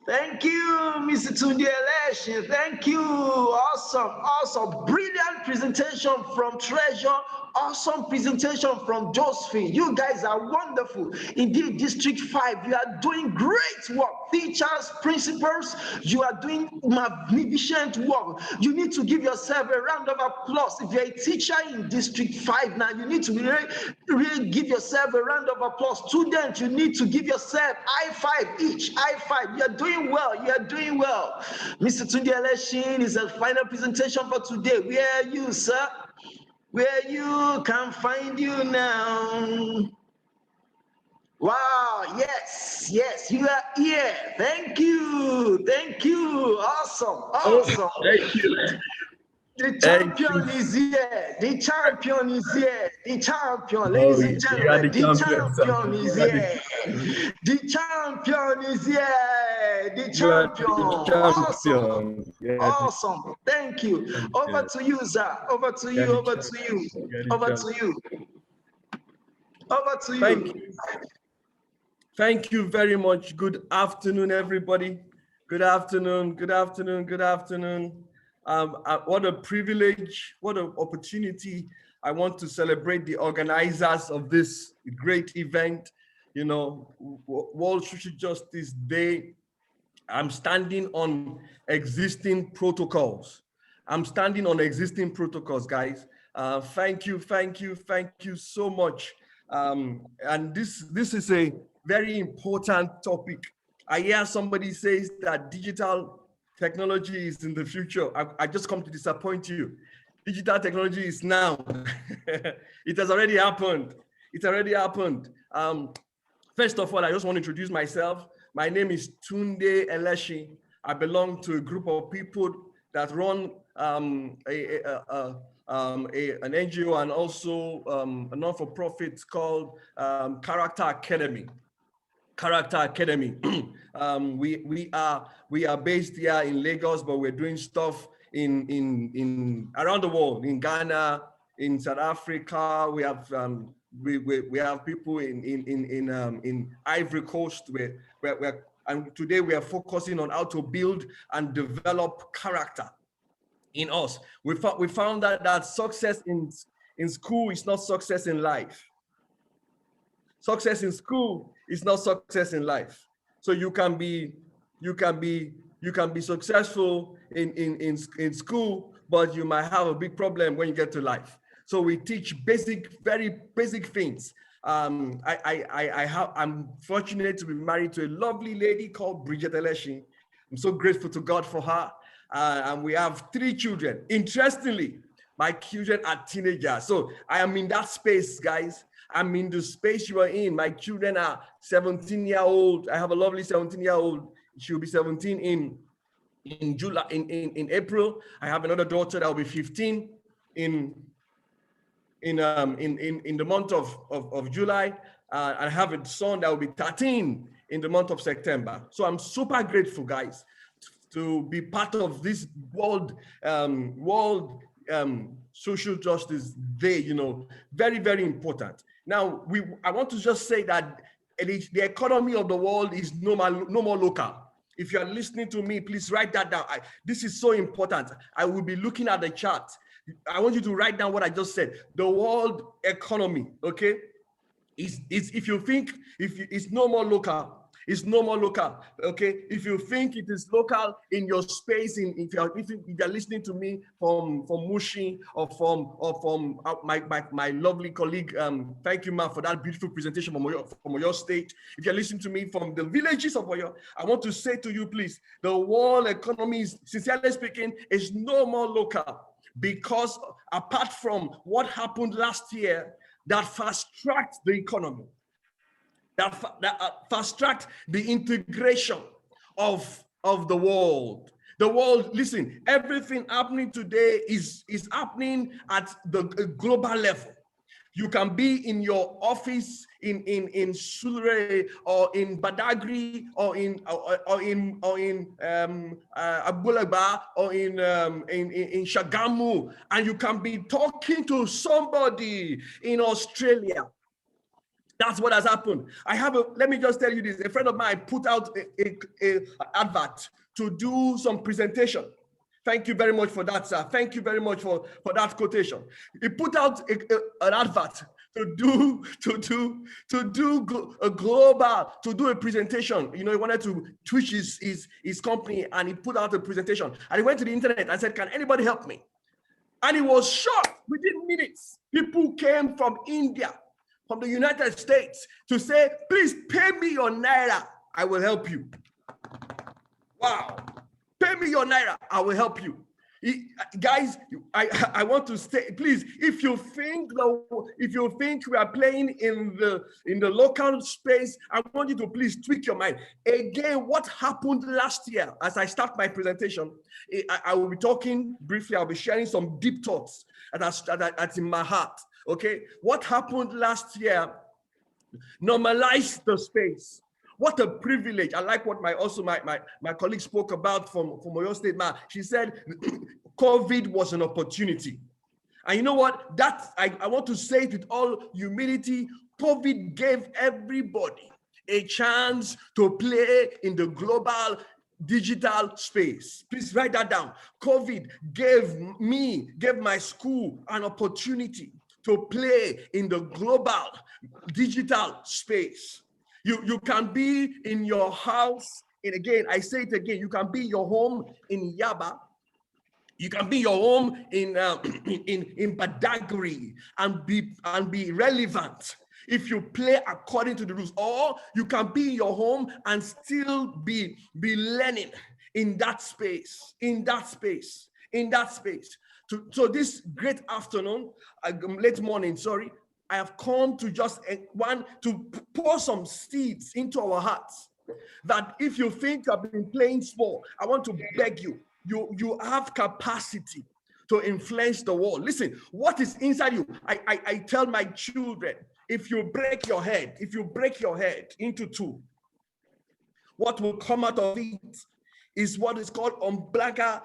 Speaker 1: Thank you, Mr. Tunde Leshin. Thank you. Awesome. Brilliant presentation from Treasure Awesome presentation from Josephine. You guys are wonderful. Indeed, District 5, you are doing great work. Teachers, principals, you are doing magnificent work. You need to give yourself a round of applause. If you're a teacher in District 5 now, you need to really give yourself a round of applause. Students, you need to give yourself high five each. High five. You are doing well. You are doing well. Mr. Tunde Eleshin is a final presentation for today. Where are you, sir? Where you can find you now. Wow, yes, yes, you are here. Thank you. Thank you. Awesome. Awesome.
Speaker 3: Thank you.
Speaker 1: The champion is here. The champion is here. The champion, ladies and gentlemen. The champion is here. The champion is here. The champion. Awesome. Awesome. Thank you. Over to you, sir. Over to you. Over to you. Over to you. Over to you.
Speaker 6: Thank you very much. Good afternoon, everybody. Good afternoon. Good afternoon. Good afternoon. What a privilege, what an opportunity. I want to celebrate the organizers of this great event, you know, World Social Justice Day. I'm standing on existing protocols. I'm standing on existing protocols, guys. Thank you so much. And this is a very important topic. I hear somebody says that digital technology is in the future. I just come to disappoint you. Digital technology is now. It has already happened. It's already happened. First of all, I just want to introduce myself. My name is Tunde Eleshi. I belong to a group of people that run an NGO and also a non-for-profit called Character Academy. Character Academy. We are based here in Lagos, but we're doing stuff in around the world, in Ghana, in South Africa. We have we have people in Ivory Coast. And today we are focusing on how to build and develop character in us. We found that success in school is not success in life. Success in school is not success in life. So you can be successful in school, but you might have a big problem when you get to life. So we teach very basic things. I'm fortunate to be married to a lovely lady called Bridget Eleshi. I'm so grateful to God for her. And we have 3 children. Interestingly, my children are teenagers. So I am in that space, guys. I'm in the space you are in. My children are 17-year-old. I have a lovely 17-year-old. She'll be 17 in July, in April. I have another daughter that will be 15 in the month of July. I have a son that will be 13 in the month of September. So I'm super grateful, guys, to be part of this world social justice day. You know, very important. Now, I want to just say that the economy of the world is no more local. If you are listening to me, please write that down. This is so important. I will be looking at the chart. I want you to write down what I just said. The world economy, okay, is if you think it's no more local. It's no more local, okay? If you think it is local in your space, if you're listening to me from Mushi or from my lovely colleague, thank you, ma, for that beautiful presentation from Oyo State. If you're listening to me from the villages of Oyo, I want to say to you, please, the world economy, sincerely speaking, is no more local, because apart from what happened last year, that fast-tracked the economy, that fast-tracked the integration of the world. The world, listen, everything happening today is happening at the global level. You can be in your office in Surrey or in Badagry or in Abulagba or in Shagamu, and you can be talking to somebody in Australia. That's what has happened. Let me just tell you this. A friend of mine put out a advert to do some presentation Thank you very much for that, sir. Thank you very much for that quotation. He put out an advert to do a presentation. You know, he wanted to twitch his company, and he put out a presentation. And he went to the internet and said, "Can anybody help me?" And he was shocked. Within minutes, people came from India, from the United States, to say, "Please pay me your naira. I will help you." Wow. Pay me your naira, I will help you. Guys, I want to say, please, if you think we are playing in the local space, I want you to please tweak your mind. Again, what happened last year? As I start my presentation, I will be talking briefly. I'll be sharing some deep thoughts that's in my heart. Okay, what happened last year? Normalize the space. What a privilege. I like what my colleague spoke about from Oyo State. She said COVID was an opportunity. And you know what? I want to say it with all humility. COVID gave everybody a chance to play in the global digital space. Please write that down. COVID gave my school an opportunity to play in the global digital space. You can be in your house, and again, I say it again, you can be in your home in Yaba, you can be in your home in Badagry and be relevant if you play according to the rules, or you can be in your home and still be learning in that space. So this great afternoon, late morning, sorry, I have come to just to pour some seeds into our hearts, that if you think you have been playing small, I want to beg you, you have capacity to influence the world. Listen, what is inside you? I tell my children, if you break your head into two, what will come out of it is what is called umbilical,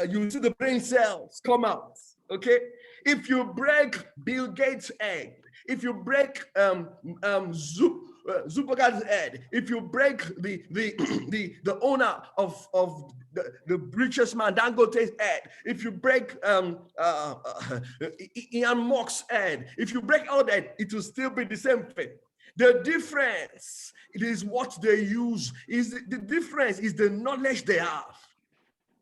Speaker 6: you see the brain cells come out, okay? If you break Bill Gates' head, if you break Zuckerberg's head, if you break the owner of the richest man, Dangote's head, if you break Ian Mock's head, if you break all that, it will still be the same thing. The difference is what they use. The difference is the knowledge they have.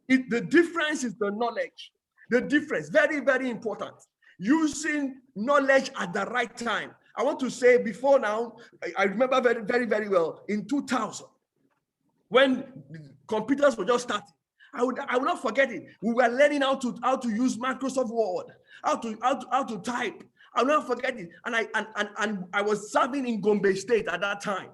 Speaker 6: The difference is the knowledge. The difference, very, very important. Using knowledge at the right time. I want to say before now, I remember very, very, very well, in 2000, when computers were just starting, I would not forget it. We were learning how to use Microsoft Word, how to type. I will not forget it. And I was serving in Gombe State at that time.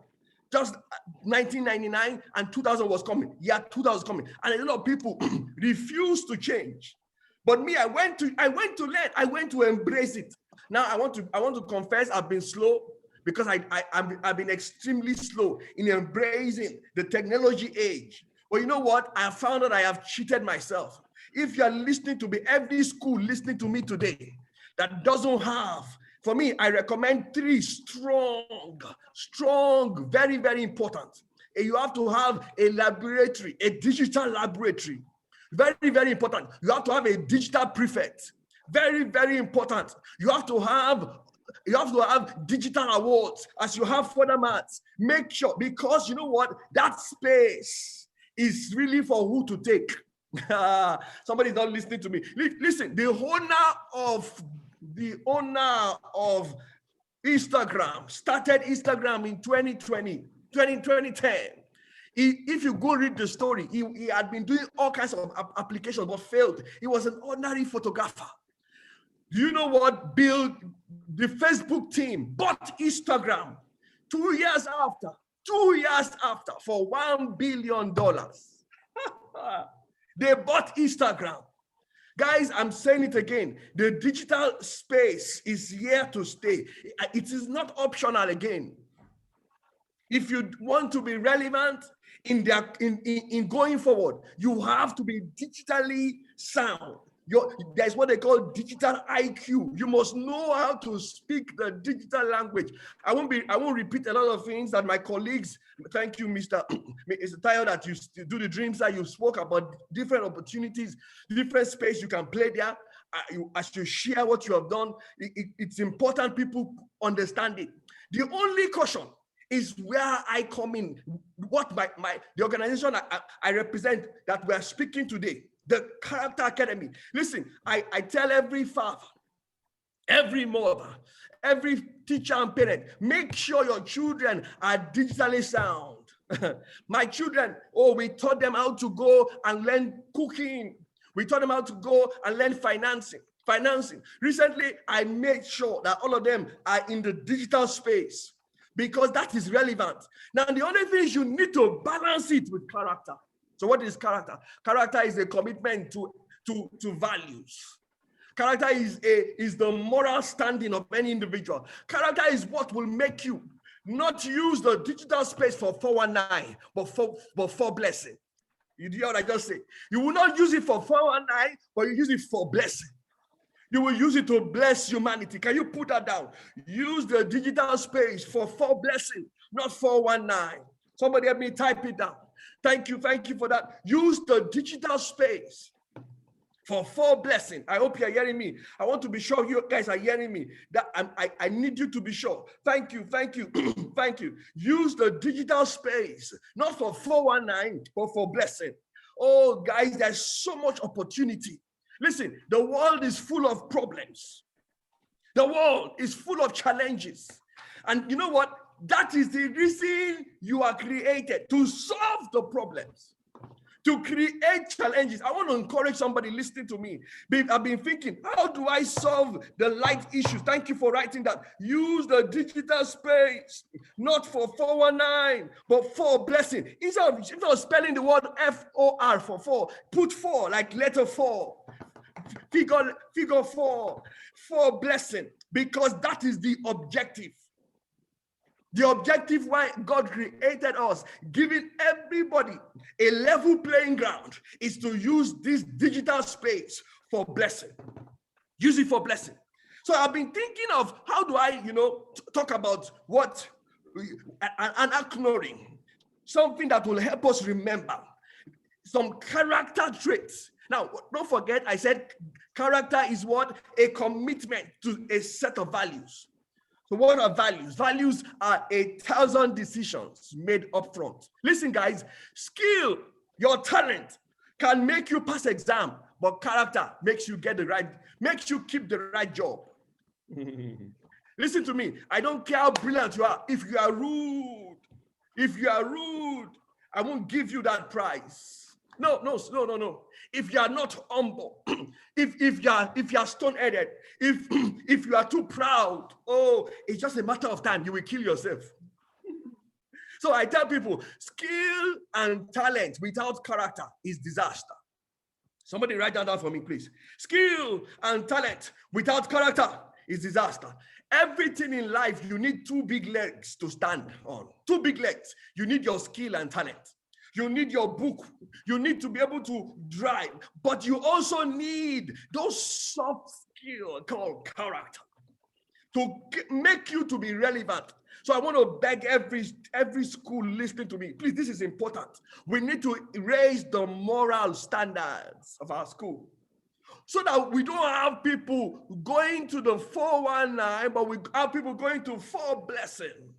Speaker 6: Just 1999 and 2000 was coming. Yeah, 2000 was coming. And a lot of people refused to change. But me, I went to learn. I went to embrace it. Now I want to confess I've been slow, because I've been extremely slow in embracing the technology age. But you know what? I have found that I have cheated myself. If you are listening to me, every school listening to me today that doesn't have, for me, I recommend 3 strong, very, very important. And you have to have a laboratory, a digital laboratory. Very, very important. You have to have a digital prefect. Very, very important. You have to have digital awards as you have further maths. Make sure, because you know what? That space is really for who to take. Somebody's not listening to me. Listen, the owner of Instagram started Instagram in 2010. If you go read the story, he had been doing all kinds of applications but failed. He was an ordinary photographer. Do you know what? The Facebook team bought Instagram 2 years after, for $1 billion. They bought Instagram. Guys, I'm saying it again. The digital space is here to stay. It is not optional again. If you want to be relevant in going forward, you have to be digitally sound. There's what they call digital IQ. You must know how to speak the digital language. I won't repeat a lot of things that my colleagues, thank you, Mr. Tayo, that you do the dreams, that you spoke about different opportunities, different space you can play there. As you share what you have done, it's important people understand it. The only caution is where I come in, what the organization I represent that we are speaking today, the Character Academy. Listen, I tell every father, every mother, every teacher and parent, make sure your children are digitally sound. My children, we taught them how to go and learn cooking. We taught them how to go and learn financing. Recently, I made sure that all of them are in the digital space because that is relevant. Now, the only thing is you need to balance it with character. So what is character? Character is a commitment to values. Character is the moral standing of any individual. Character is what will make you not use the digital space for 419, but for blessing. You hear what I just said? You will not use it for 419, but you use it for blessing. You will use it to bless humanity. Can you put that down? Use the digital space for blessing, not 419. Somebody help me type it down. Thank you for that. Use the digital space for blessing. I hope you're hearing me. I want to be sure you guys are hearing me. That I need you to be sure. Thank you. Thank you. Use the digital space, not for 419, but for blessing. Oh, guys, there's so much opportunity. Listen, the world is full of problems. The world is full of challenges. And you know what? That is the reason you are created, to solve the problems, to create challenges. I want to encourage somebody listening to me. I've been thinking, how do I solve the light issues? Thank you for writing that. Use the digital space, not for 419, but for blessing. Instead of spelling the word F-O-R for 4, put 4 like letter 4. Figure 4 for blessing, because that is the objective. The objective why God created us, giving everybody a level playing ground, is to use this digital space for blessing. Use it for blessing. So I've been thinking of how do I, talk about what an acronym, something that will help us remember some character traits. Now, don't forget, I said character is what? A commitment to a set of values. So what are values? Values are 1,000 decisions made up front. Listen, guys, skill, your talent can make you pass exam, but character makes you makes you keep the right job. Listen to me. I don't care how brilliant you are. If you are rude, I won't give you that prize. No. If you are not humble, if you are stone-headed, if you are too proud, it's just a matter of time. You will kill yourself. So I tell people, skill and talent without character is disaster. Somebody write that down for me, please. Skill and talent without character is disaster. Everything in life, you need 2 big legs to stand on. 2 big legs. You need your skill and talent. You need your book. You need to be able to drive. But you also need those soft skills called character to make you to be relevant. So I want to beg every school listening to me, please, this is important. We need to raise the moral standards of our school so that we don't have people going to the 419, but we have people going to 4 blessing.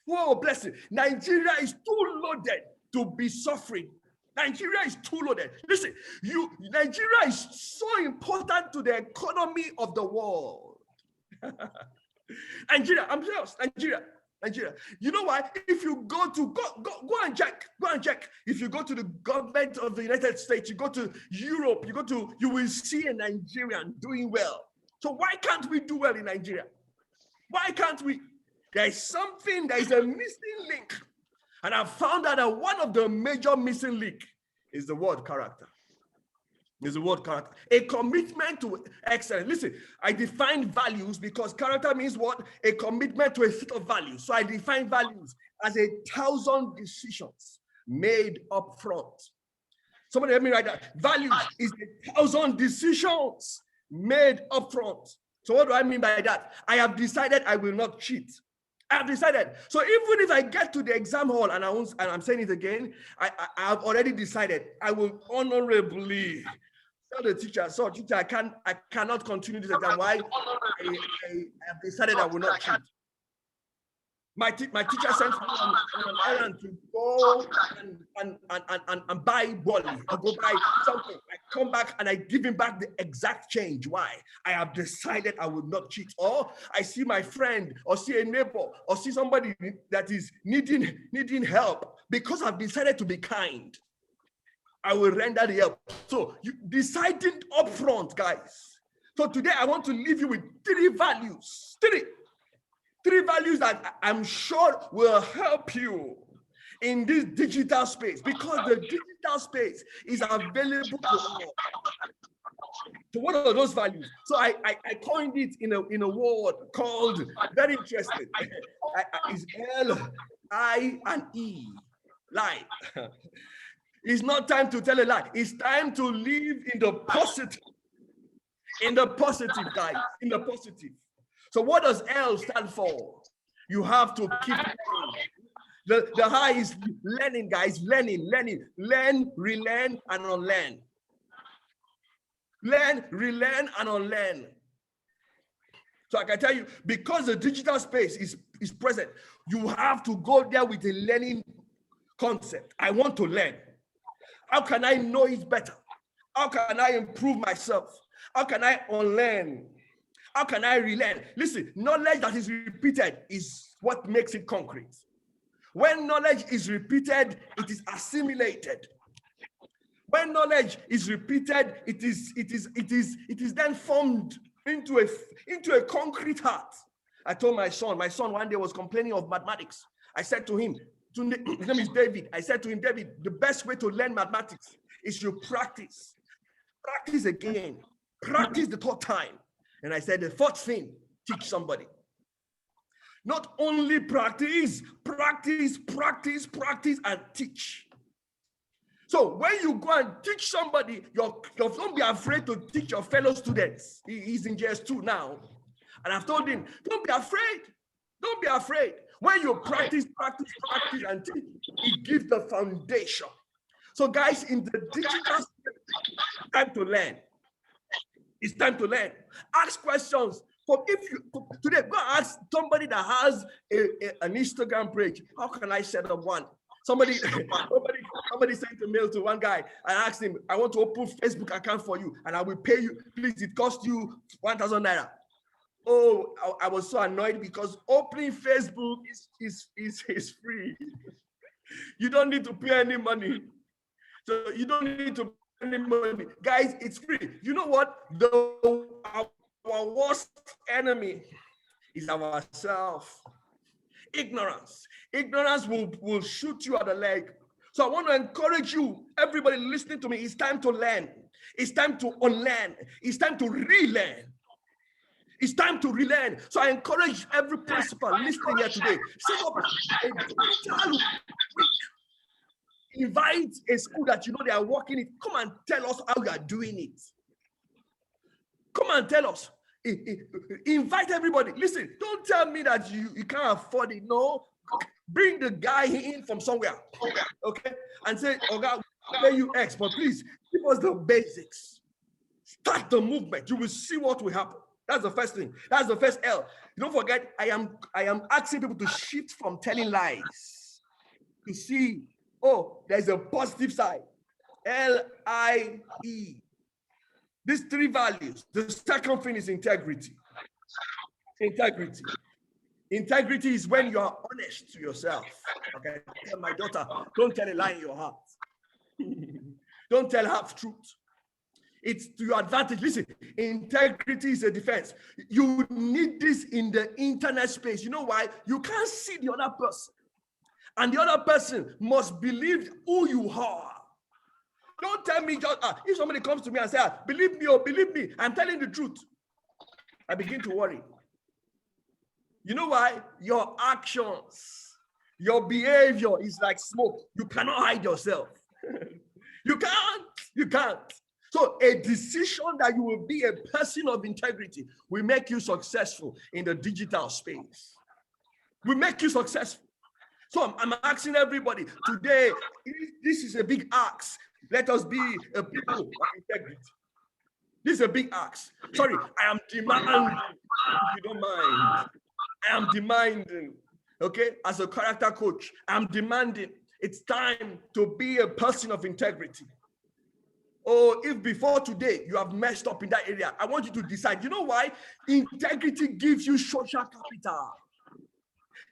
Speaker 6: 4 blessing. Nigeria is too loaded to be suffering. Nigeria is too loaded. Listen, Nigeria is so important to the economy of the world. Nigeria, I'm serious. Nigeria. You know why? If you go and check. If you go to the government of the United States, you go to Europe, you will see a Nigerian doing well. So why can't we do well in Nigeria? Why can't we? There is a missing link. And I found out that one of the major missing links is the word character. A commitment to excellence. Listen, I define values because character means what? A commitment to a set of values. So I define values as 1,000 decisions made up front. Somebody help me write that. Values is 1,000 decisions made upfront. So what do I mean by that? I have decided I will not cheat. I have decided. So even if I get to the exam hall and I'm saying it again, I have already decided I will honorably tell the teacher, so teacher, I cannot continue this exam. Why? I have decided I will not cheat. My teacher sent me on an errand to go and buy Bolly or go buy something. I come back and I give him back the exact change. Why? I have decided I will not cheat. Or I see my friend or see a neighbor or see somebody that is needing help. Because I've decided to be kind, I will render the help. So you deciding upfront, guys. So today I want to leave you with 3 values. 3 values that I'm sure will help you in this digital space, because the digital space is available to all. So what are those values? So I coined it in a word called, very interesting, is L-I-E, lie. It's not time to tell a lie. It's time to live in the positive. In the positive, guys, in the positive. So what does L stand for? You have to keep learning. The high is learning, guys, learning. Learn, relearn, and unlearn. Learn, relearn, and unlearn. So I can tell you, because the digital space is present, you have to go there with a learning concept. I want to learn. How can I know it better? How can I improve myself? How can I unlearn? How can I relearn? Listen, knowledge that is repeated is what makes it concrete. When knowledge is repeated, it is assimilated. When knowledge is repeated, it is then formed into a concrete heart. I told my son one day was complaining of mathematics. I said to him, his name is David. I said to him, David, the best way to learn mathematics is you practice. Practice again. Practice the 3rd time. And I said, the 4th thing, teach somebody. Not only practice, and teach. So when you go and teach somebody, don't be afraid to teach your fellow students. He's in JS2 now. And I've told him, don't be afraid. Don't be afraid. When you practice, and teach, it gives the foundation. So guys, in the digital space, it's time to learn. It's time to learn. Ask questions. Today, go ask somebody that has an Instagram page. How can I set up one? Somebody sent a mail to one guy and asked him, I want to open Facebook account for you and I will pay you. Please, it costs you 1,000 naira. Oh, I was so annoyed because opening Facebook is free. You don't need to pay any money. So you don't need to pay any money. Guys, it's free. You know what? Our worst enemy is ourselves. Ignorance. Ignorance will shoot you at the leg. So I want to encourage you, everybody listening to me, it's time to learn. It's time to unlearn. It's time to relearn. It's time to relearn. So I encourage every principal listening here today, set up a digital week. Invite a school that you know they are working it. Come and tell us how you are doing it. Come and tell us. Invite everybody. Listen, don't tell me that you can't afford it. No, bring the guy in from somewhere. Okay? And say, okay, I'll pay you X, but please give us the basics. Start the movement. You will see what will happen. That's the first thing. That's the first L. Don't forget, I am asking people to shift from telling lies to see, oh, there's a positive side. L-I-E. These 3 values. The second thing is integrity. Integrity. Integrity is when you are honest to yourself. Okay, tell my daughter, don't tell a lie in your heart. Don't tell half truth. It's to your advantage. Listen, integrity is a defense. You need this in the internet space. You know why? You can't see the other person. And the other person must believe who you are. Don't tell me just, if somebody comes to me and says, believe me or believe me, I'm telling the truth. I begin to worry. You know why? Your actions, your behavior is like smoke. You cannot hide yourself. You can't. So a decision that you will be a person of integrity will make you successful in the digital space. Will make you successful. So I'm asking everybody today, this is a big ask. Let us be a people of integrity. This is a big ask. Sorry, I am demanding, if you don't mind. I am demanding, okay, as a character coach, I'm demanding it's time to be a person of integrity. Oh, if before today you have messed up in that area, I want you to decide. You know why? Integrity gives you social capital.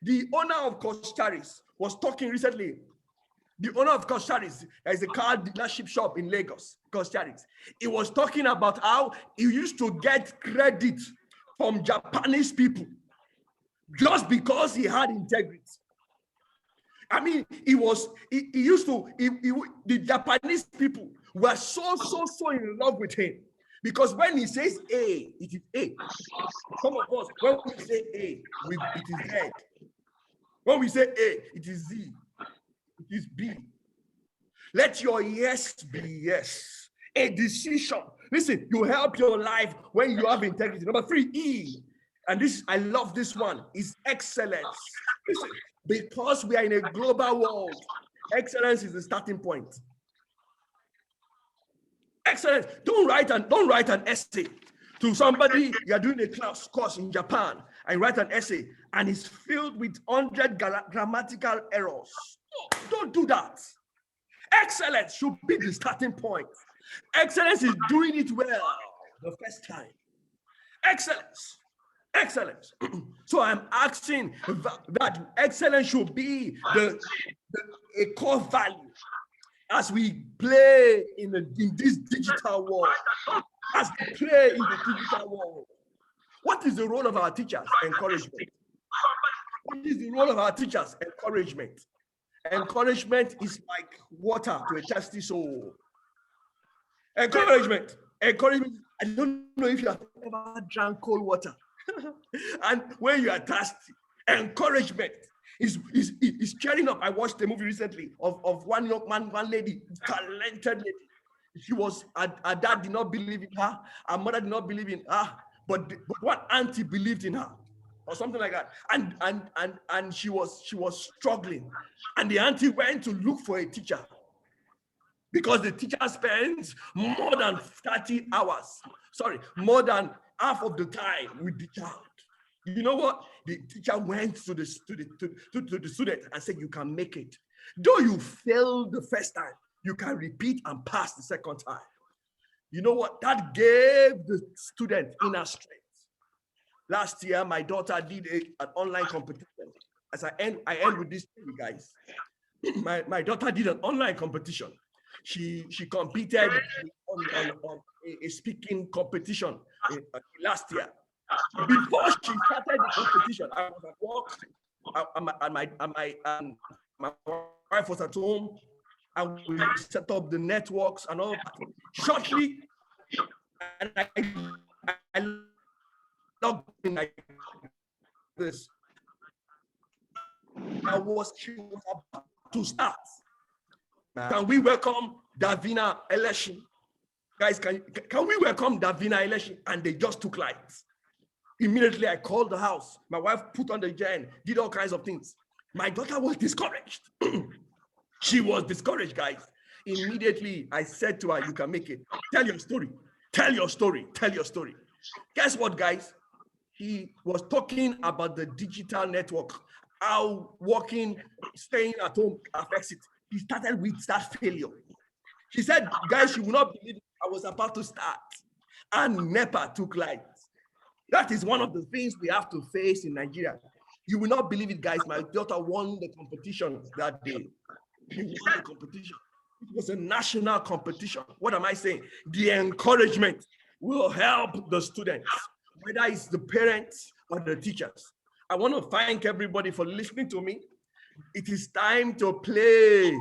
Speaker 6: The owner of Costaris was talking recently. The owner of Costaris, there is a car dealership shop in Lagos, Costaris. He was talking about how he used to get credit from Japanese people just because he had integrity. I mean, the Japanese people were so in love with him because when he says A, it is A. Some of us, when we say A, it is Z. When we say A, it is Z. It is B. Let your yes be yes. A decision. Listen, you help your life when you have integrity. Number 3, E. And this, I love this one, is excellence. Listen, because we are in a global world, excellence is the starting point. Excellence. Don't write an essay to somebody. You are doing a course in Japan and write an essay and it's filled with 100 grammatical errors. Don't do that. Excellence should be the starting point. Excellence is doing it well the first time. Excellence. So I'm asking that excellence should be a core value as we play in this digital world. As we play in the digital world. What is the role of our teachers? Encouragement. What is the role of our teachers? Encouragement. Encouragement is like water to a thirsty soul. Encouragement. I don't know if you have ever drank cold water. And when you are thirsty, encouragement is cheering up. I watched a movie recently of one young man, one lady, talented lady. She was, her dad did not believe in her, her mother did not believe in her, but one auntie believed in her, or something like that. And she was struggling. And the auntie went to look for a teacher because the teacher spends more than 30 hours, more than half of the time with the child. You know what? The teacher went to the student and said, you can make it. Though you failed the first time, you can repeat and pass the second time. You know what? That gave the student inner strength. Last year, my daughter did an online competition. As I end with this thing, guys. My daughter did an online competition. She competed on a speaking competition last year. Before she started the competition, I was at work, and my wife was at home, and we set up the networks and all that. Shortly, and I logged in like this. She was about to start. Can we welcome Davina Election? Guys, can we welcome Davina Election? And they just took lights. Immediately, I called the house. My wife put on the gen, did all kinds of things. My daughter was discouraged. She was discouraged, guys. Immediately, I said to her, you can make it. Tell your story. Tell your story. Tell your story. Guess what, guys? He was talking about the digital network, how staying at home affects it. He started with that failure. She said, guys, you will not believe it. I was about to start. And NEPA took light. That is one of the things we have to face in Nigeria. You will not believe it, guys. My daughter won the competition that day. She won the competition. It was a national competition. What am I saying? The encouragement will help the students, whether it's the parents or the teachers. I want to thank everybody for listening to me. It is time to play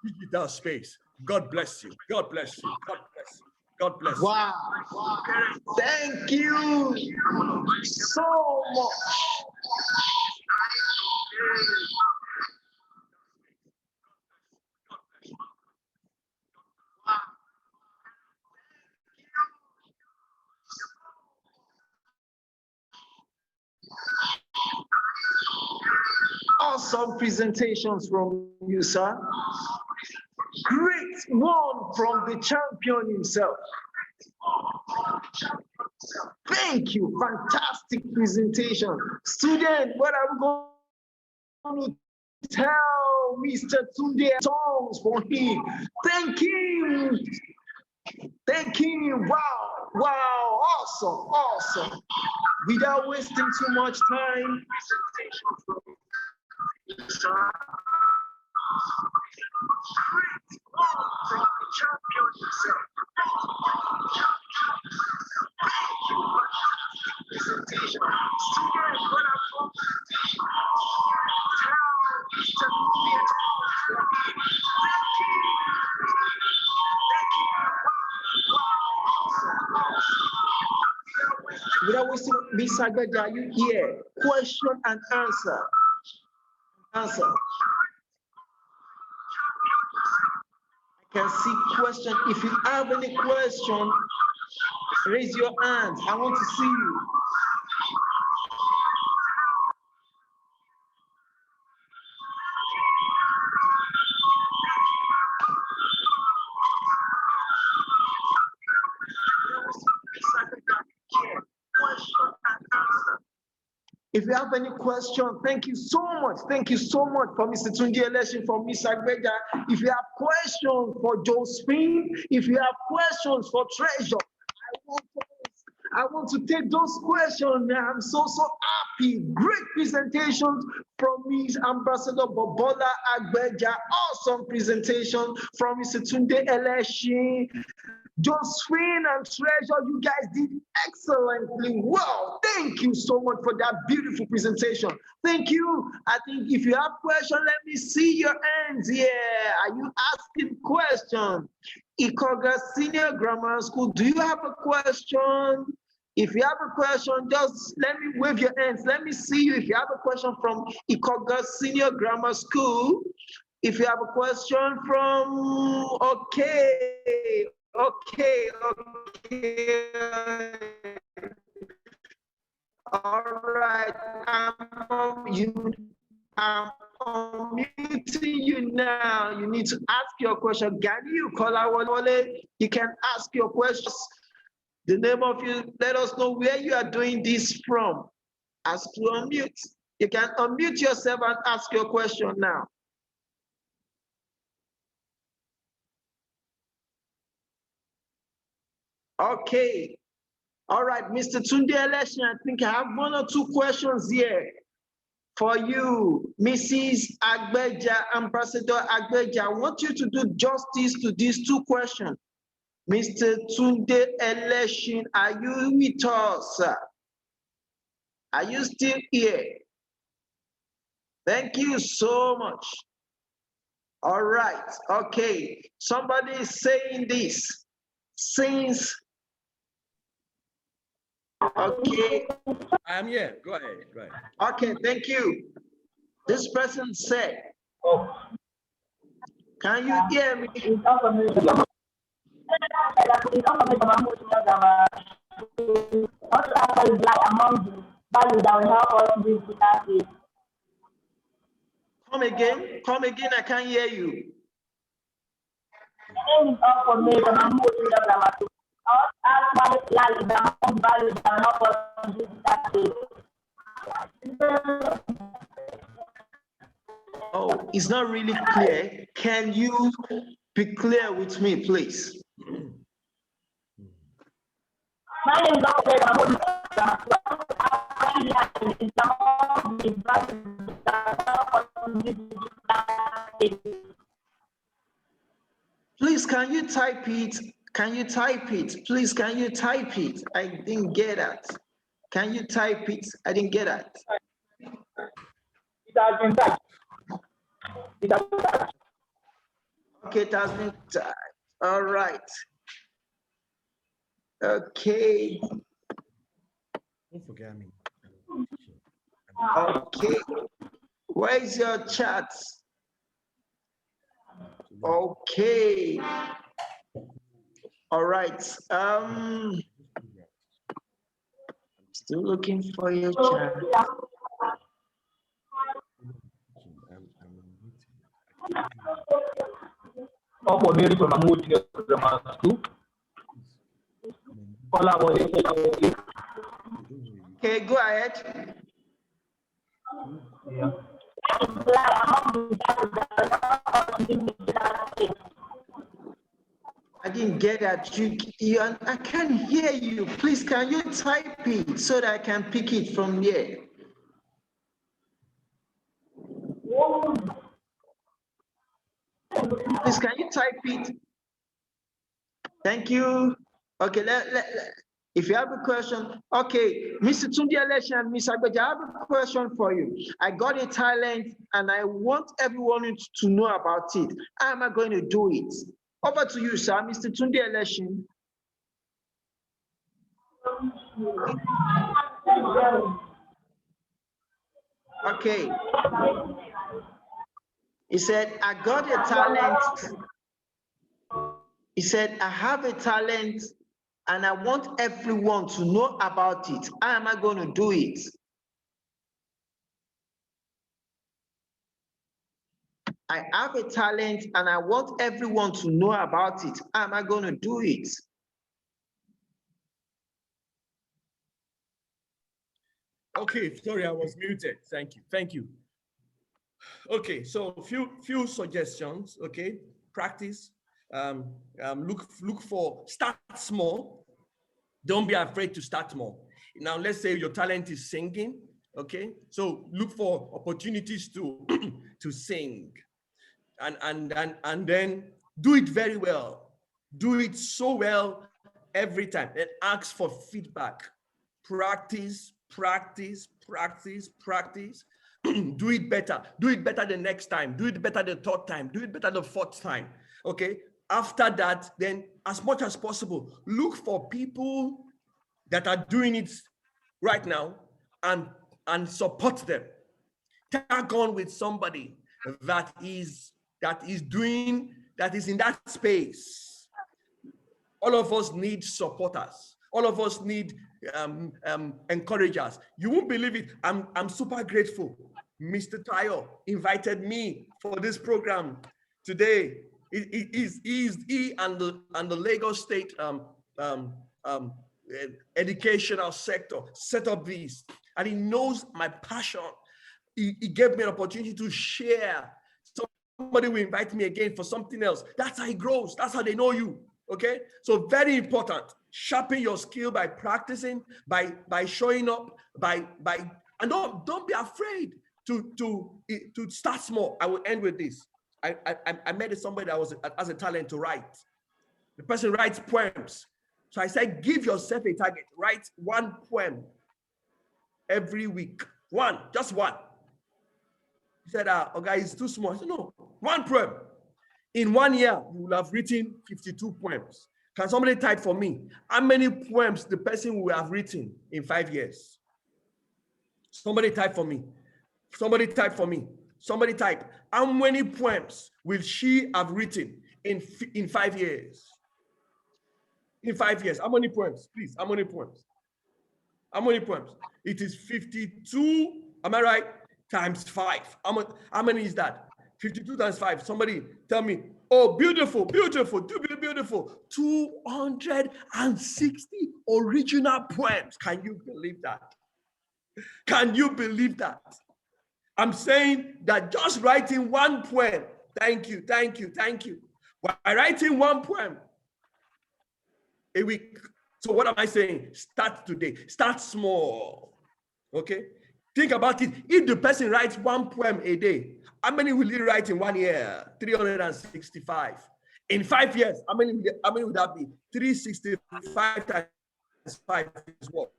Speaker 6: digital space. God bless you. God bless you. God bless you. God bless you.
Speaker 1: Wow. Thank you so much. Awesome presentations from you, sir. Great one from the champion himself. Thank you. Fantastic presentation. Student, what I'm going to tell Mr. Tunde songs for him. Thank him. Thank him. Wow. Wow. Awesome. Awesome. Without wasting too much time. Without wasting, Miss Agbeja, are you here? Question and answer. Answer. I can see question. If you have any question, raise your hand. I want to see you. If you have any question, thank you so much. Thank you so much for Mr. Tunde Election, for Miss Agbeja. If you have questions for Josephine, if you have questions for Treasure, I want to take those questions. I'm so happy. Great presentations from Miss Ambassador Bobola Agbeja. Awesome presentation from Mr. Tunde Election. Josephine and Treasure, you guys did excellently well. Thank you so much for that beautiful presentation. Thank you. I think if you have questions, let me see your hands here. Are you asking questions? Ikoga Senior Grammar School, do you have a question? If you have a question, just let me wave your hands. Let me see you. If you have a question from Ikoga Senior Grammar School, if you have a question from, okay. All right, I'm unmuting you now. You need to ask your question. Gani Kolawole, you can ask your questions. The name of you, let us know where you are doing this from. Ask to unmute. You can unmute yourself and ask your question now. Okay. All right, Mr. Tunde Election, I think I have one or two questions here for you. Mrs. Agbeja, Ambassador Agbeja, I want you to do justice to these two questions. Mr. Tunde Election, are you with us? Are you still here? Thank you so much. All right, okay. Somebody is saying this. Since okay.
Speaker 6: I am here. Go ahead. Go ahead.
Speaker 1: Okay, thank you. This person said, can you hear me? Come again, I can't hear you. Oh, it's not really clear. Can you be clear with me, please?
Speaker 7: My name is
Speaker 1: Please, can you type it? Can you type it? Please, can you type it? I didn't get that. Can you type it? I didn't get that. Okay, it has been typed. All right. Okay.
Speaker 6: Don't forget me.
Speaker 1: Okay. Where is your chat? Okay. All right. Still looking for your chat.
Speaker 7: for Mary from Mahmoud Grammar School.
Speaker 1: Okay, go ahead.
Speaker 7: Yeah.
Speaker 1: I didn't get that. I can't hear you. Please, can you type it so that I can pick it from here? Please, can you type it? Thank you. Okay, if you have a question, okay, Mr. Tunde Election and Ms. Agbeja, I have a question for you. I got a talent and I want everyone to know about it. How am I going to do it? Over to you, sir, Mr. Tunde Election. Okay. He said, I got a talent. He said, I have a talent and I want everyone to know about it. How am I going to do it? I have a talent and I want everyone to know about it. How am I going to do it?
Speaker 6: Okay, sorry, I was muted. Thank you. Thank you. Okay, so few suggestions. Okay, practice. Look for, start small. Don't be afraid to start small. Now, let's say your talent is singing. Okay, so look for opportunities to to sing, and then do it very well. Do it so well every time. And ask for feedback. Practice, practice, practice, practice. Do it better. Do it better the next time. Do it better the third time. Do it better the fourth time. Okay. After that, then as much as possible, look for people that are doing it right now and support them. Tag on with somebody that is in that space. All of us need supporters. All of us need encouragers. You won't believe it. I'm super grateful. Mr. Tayo invited me for this program today. He and the Lagos State educational sector set up this, and he knows my passion. He gave me an opportunity to share. Somebody will invite me again for something else. That's how it grows. That's how they know you. Okay, so very important. Sharpen your skill by practicing, by showing up, and don't be afraid to start small. I will end with this. I met somebody that has a talent to write. The person writes poems. So I said, give yourself a target. Write one poem every week. One, just one. He said, oh guys, it's too small. I said, no, one poem. In 1 year, you will have written 52 poems. Can somebody type for me? How many poems the person will have written in 5 years? Somebody type for me. Somebody type for me. Somebody type. How many poems will she have written in 5 years? In 5 years, how many poems? Please, how many poems? How many poems? It is 52, am I right? Times 5. How many is that? 52 times 5. Somebody tell me. Oh, beautiful, beautiful, beautiful. 260 original poems. Can you believe that? Can you believe that? I'm saying that just writing one poem, thank you. By writing one poem a week. So what am I saying? Start today. Start small. Okay? Think about it. If the person writes one poem a day, how many will he write in 1 year? 365. In 5 years, how many would that be? 365 times 5 is what?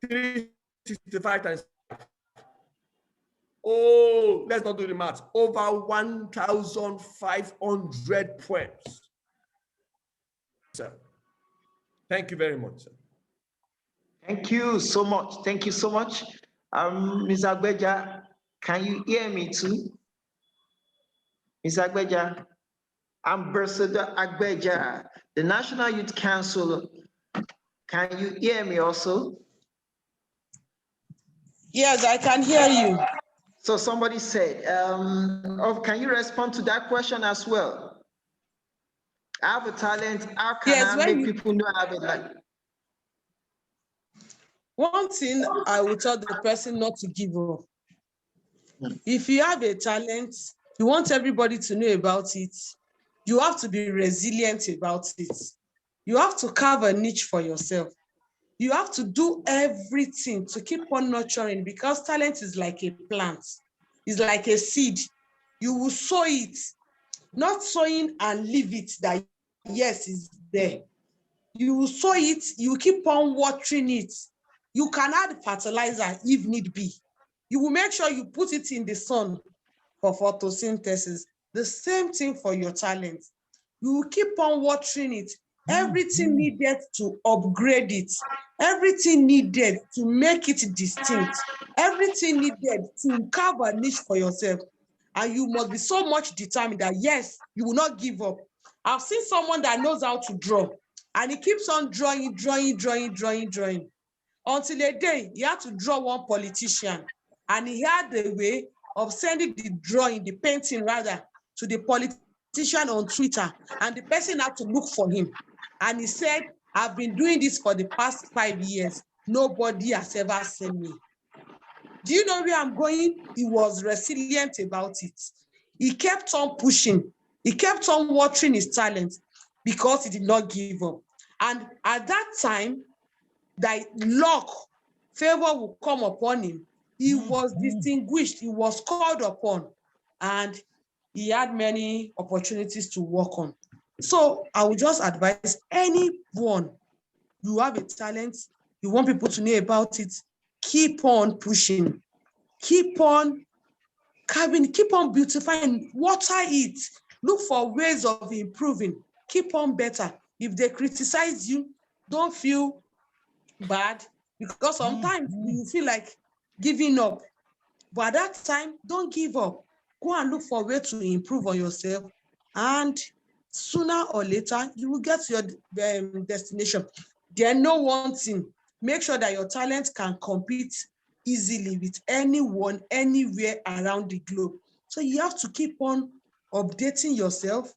Speaker 6: 365 times 5. Oh, let's not do the math. Over 1,500 poems. Sir. Thank you very much, sir.
Speaker 1: Thank you so much. Thank you so much. Ms. Agbeja, can you hear me too? Ms. Agbeja, Ambassador Agbeja, the National Youth Council, can you hear me also?
Speaker 2: Yes, I can hear you.
Speaker 1: So somebody said, can you respond to that question as well? I have a talent. How can
Speaker 2: Yes,
Speaker 1: I make people know I have a talent?
Speaker 2: One thing I would tell the person not to give up. If you have a talent, you want everybody to know about it, you have to be resilient about it. You have to carve a niche for yourself. You have to do everything to keep on nurturing, because talent is like a plant. It's like a seed. You will sow it, not sowing and leave it that yes, it's there. You will sow it, you keep on watering it. You can add fertilizer if need be. You will make sure you put it in the sun for photosynthesis. The same thing for your talent. You will keep on watering it. Everything needed to upgrade it. Everything needed to make it distinct. Everything needed to carve a niche for yourself. And you must be so much determined that yes, you will not give up. I've seen someone that knows how to draw, and he keeps on drawing, until a day he had to draw one politician, and he had a way of sending the drawing, the painting rather, to the politician on Twitter, and the person had to look for him. And he said, I've been doing this for the past 5 years. Nobody has ever seen me. Do you know where I'm going? He was resilient about it. He kept on pushing. He kept on watering his talent because he did not give up. And at that time, that luck, favor will come upon him. He was distinguished, he was called upon, and he had many opportunities to work on. So I would just advise anyone, you have a talent, you want people to know about it, keep on pushing, keep on carving, keep on beautifying, water it, look for ways of improving, keep on better. If they criticize you, don't feel bad, because sometimes you feel like giving up. But at that time, don't give up. Go and look for a way to improve on yourself, and sooner or later, you will get to your destination. Then know one thing, make sure that your talent can compete easily with anyone, anywhere around the globe. So you have to keep on updating yourself.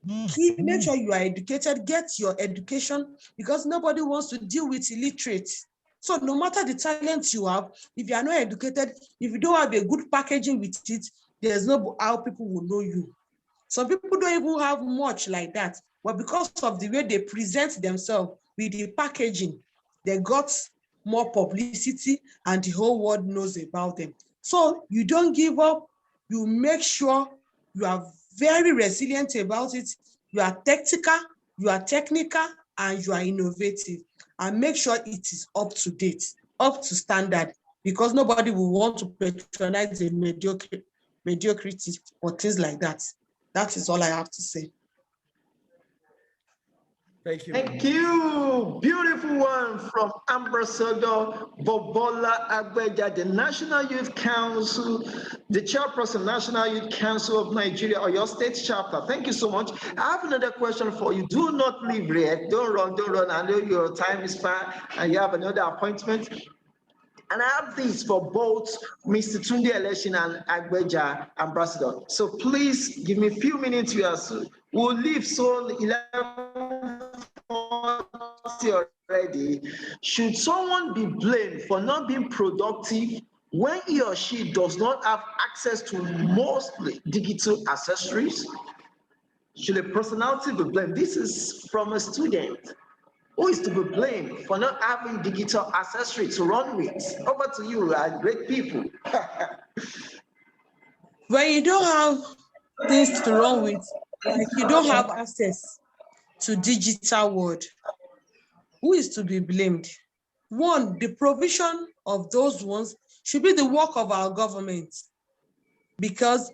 Speaker 2: Make sure you are educated, get your education, because nobody wants to deal with illiterate. So no matter the talent you have, if you are not educated, if you don't have a good packaging with it, there's no how people will know you. Some people don't even have much like that, but because of the way they present themselves with the packaging, they got more publicity and the whole world knows about them. So you don't give up, you make sure you are very resilient about it, you are tactical, you are technical, and you are innovative. And make sure it is up to date, up to standard, because nobody will want to patronize the mediocrity or things like that. That is all I have to say.
Speaker 6: Thank you.
Speaker 1: Thank you. Beautiful one from Ambassador Bobola Agbeja, the National Youth Council, the chairperson, National Youth Council of Nigeria, or your state chapter. Thank you so much. I have another question for you. Do not leave yet. Don't run. I know your time is fine and you have another appointment. And I have this for both Mr. Tunde Election and Agbeja Ambassador. So please give me a few minutes here. So we'll leave so 11:40 already. Should someone be blamed for not being productive when he or she does not have access to most digital accessories? Should a personality be blamed? This is from a student. Who is to be blamed for not having digital accessory to run with? Over to you, great people.
Speaker 2: When you don't have things to run with, like you don't have access to digital world, who is to be blamed? One, the provision of those ones should be the work of our government, because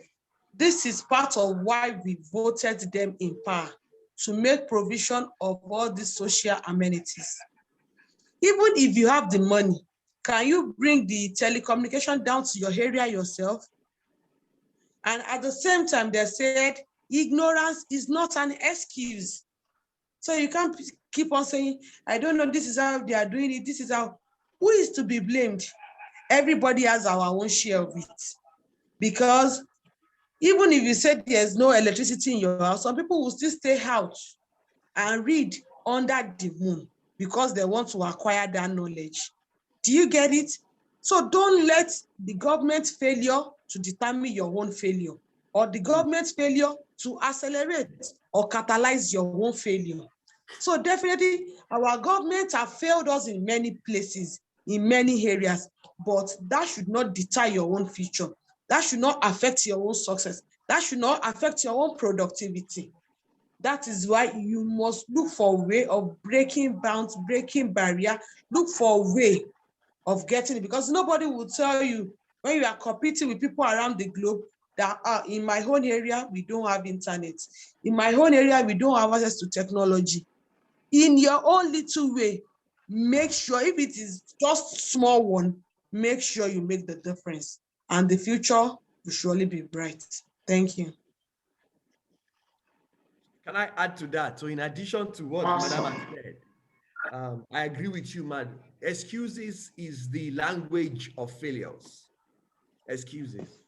Speaker 2: this is part of why we voted them in power, to make provision of all these social amenities. Even if you have the money, can you bring the telecommunication down to your area yourself? And at the same time, they said ignorance is not an excuse. So you can't keep on saying, I don't know, this is how they are doing it, this is how. Who is to be blamed? Everybody has our own share of it. Because even if you say there's no electricity in your house, some people will still stay out and read under the moon because they want to acquire that knowledge. Do you get it? So don't let the government failure to determine your own failure, or the government failure to accelerate or catalyze your own failure. So definitely our government have failed us in many places, in many areas, but that should not deter your own future. That should not affect your own success. That should not affect your own productivity. That is why you must look for a way of breaking bounds, breaking barrier, look for a way of getting it, because nobody will tell you when you are competing with people around the globe that in my own area, we don't have internet. In my own area, we don't have access to technology. In your own little way, make sure, if it is just small one, make sure you make the difference, and the future will surely be bright. Thank you.
Speaker 6: Can I add to that? So in addition to what
Speaker 1: Awesome.
Speaker 6: Madam has said, I agree with you, man. Excuses is the language of failures. Excuses.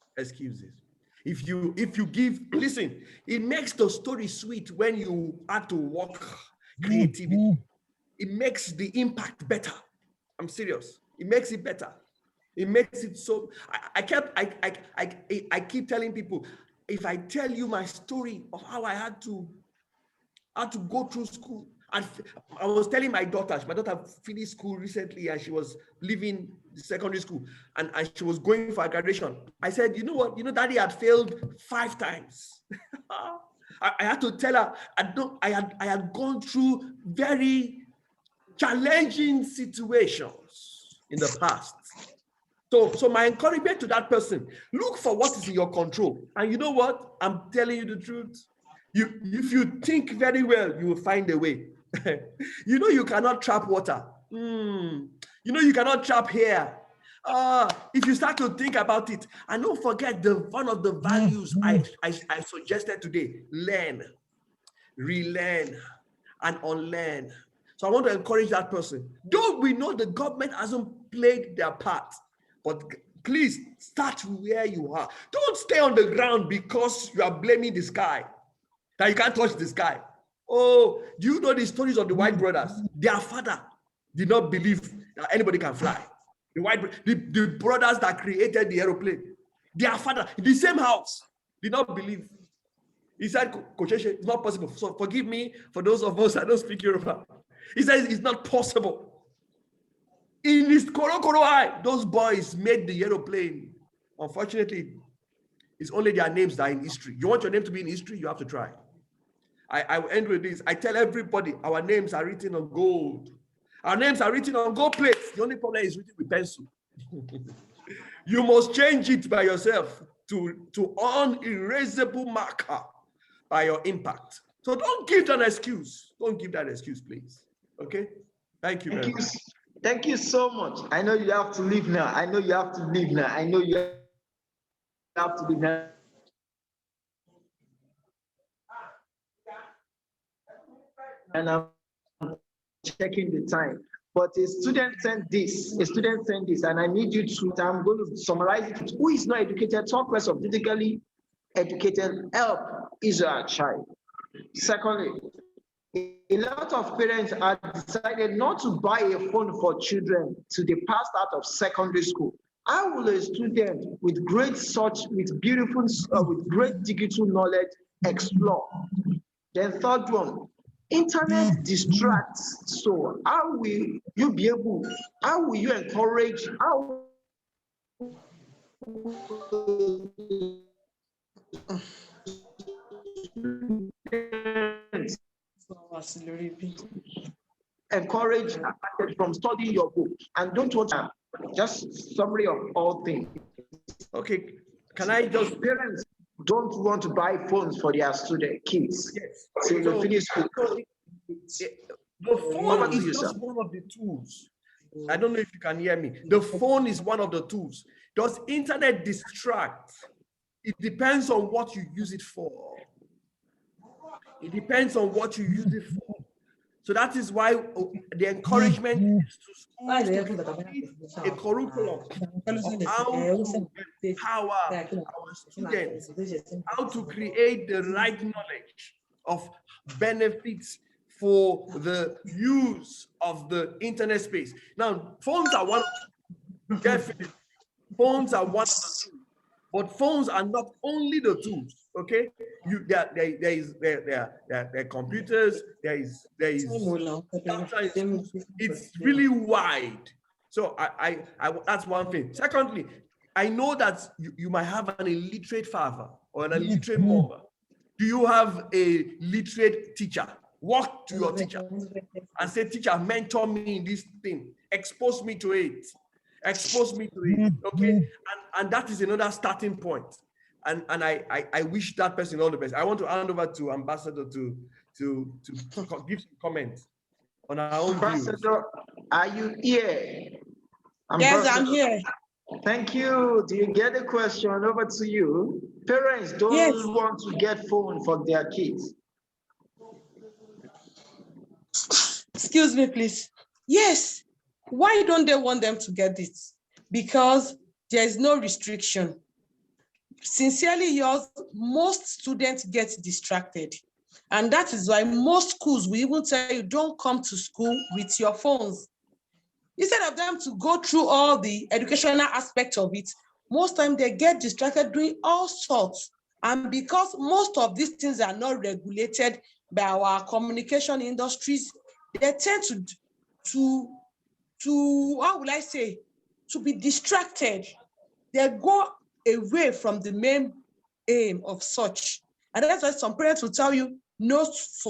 Speaker 6: If you give, listen, it makes the story sweet when you add to work creativity. It makes the impact better. I'm serious. It makes it better. It makes it so. I keep telling people, if I tell you my story of how I had to go through school, and I was telling my daughter finished school recently and she was leaving the secondary school and she was going for a graduation. I said, you know what? You know, Daddy had failed 5 times. I had to tell her, I had gone through very challenging situations in the past. So my encouragement to that person, look for what is in your control. And you know what? I'm telling you the truth. If you think very well, you will find a way. You know you cannot trap water. You know you cannot trap hair. If you start to think about it, and don't forget one of the values I suggested today: learn, relearn, and unlearn. So I want to encourage that person. Though we know the government hasn't played their part, but please start where you are. Don't stay on the ground because you are blaming the sky, that you can't touch the sky. Oh, do you know the stories of the White brothers? Their father did not believe that anybody can fly. The brothers that created the aeroplane, their father, in the same house, did not believe. He said, Kocheshe, it's not possible. So forgive me for those of us that don't speak Yoruba. He says it's not possible. In his Koro eye, those boys made the aeroplane. Unfortunately, it's only their names that are in history. You want your name to be in history, you have to try. I will end with this. I tell everybody our names are written on gold. Our names are written on gold plates. The only problem is written with pencil. You must change it by yourself to unerasable marker by your impact. So don't give that excuse. Don't give that excuse, please. Okay? Thank you very much.
Speaker 1: Thank you so much. I know you have to leave now. I know you have to leave now. And I'm checking the time. But a student sent this, and I need you to, I'm going to summarize it. Who is not educated? Talk less of physically educated, help Israel child. Secondly, a lot of parents have decided not to buy a phone for children till they passed out of secondary school. How will a student with great digital knowledge explore? Then third one, internet distracts. So how will you encourage, encourage from studying your book? And don't want to just summary of all things.
Speaker 6: Okay, can I just,
Speaker 1: parents don't want to buy phones for their kids.
Speaker 6: yes.
Speaker 1: So they finish school.
Speaker 6: The phone is just one of the tools. I don't know if you can hear me. The phone is one of the tools. Does internet distract? It depends on what you use it for. It depends on what you use it for. So that is why the encouragement is to schools to create a curriculum of how to empower our students, how to create the right knowledge of benefits for the use of the internet space. Now, phones are one, definitely. Phones are one of the tools, but phones are not only the tools. Okay, there are computers. There is it's really wide. So I that's one thing. Secondly, I know that you might have an illiterate father or an illiterate mother. Do you have a literate teacher? Walk to your teacher and say, teacher, mentor me in this thing. Expose me to it. Expose me to it. Okay. And that is another starting point. And I wish that person all the best. I want to hand over to Ambassador to give some comments on our own
Speaker 1: Ambassador,
Speaker 6: views.
Speaker 1: are you here?
Speaker 2: Yes, I'm here.
Speaker 1: Thank you. Do you get the question? Over to you. Parents don't want to get phone for their kids.
Speaker 2: Excuse me, please. Yes. Why don't they want them to get it? Because there is no restriction. Sincerely yours, most students get distracted. And that is why most schools will even tell you, don't come to school with your phones. Instead of them to go through all the educational aspects of it, most time they get distracted doing all sorts. And because most of these things are not regulated by our communication industries, they tend to how will I say, to be distracted. They go away from the main aim of such. And that's why some parents will tell you no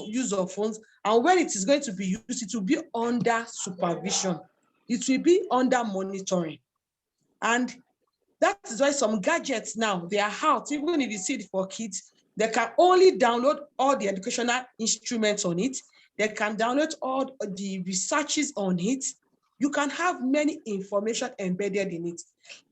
Speaker 2: use of phones. And when it is going to be used, it will be under supervision. It will be under monitoring. And that is why some gadgets now, they are out. Even if you see it for kids, they can only download all the educational instruments on it. They can download all the researches on it. You can have many information embedded in it.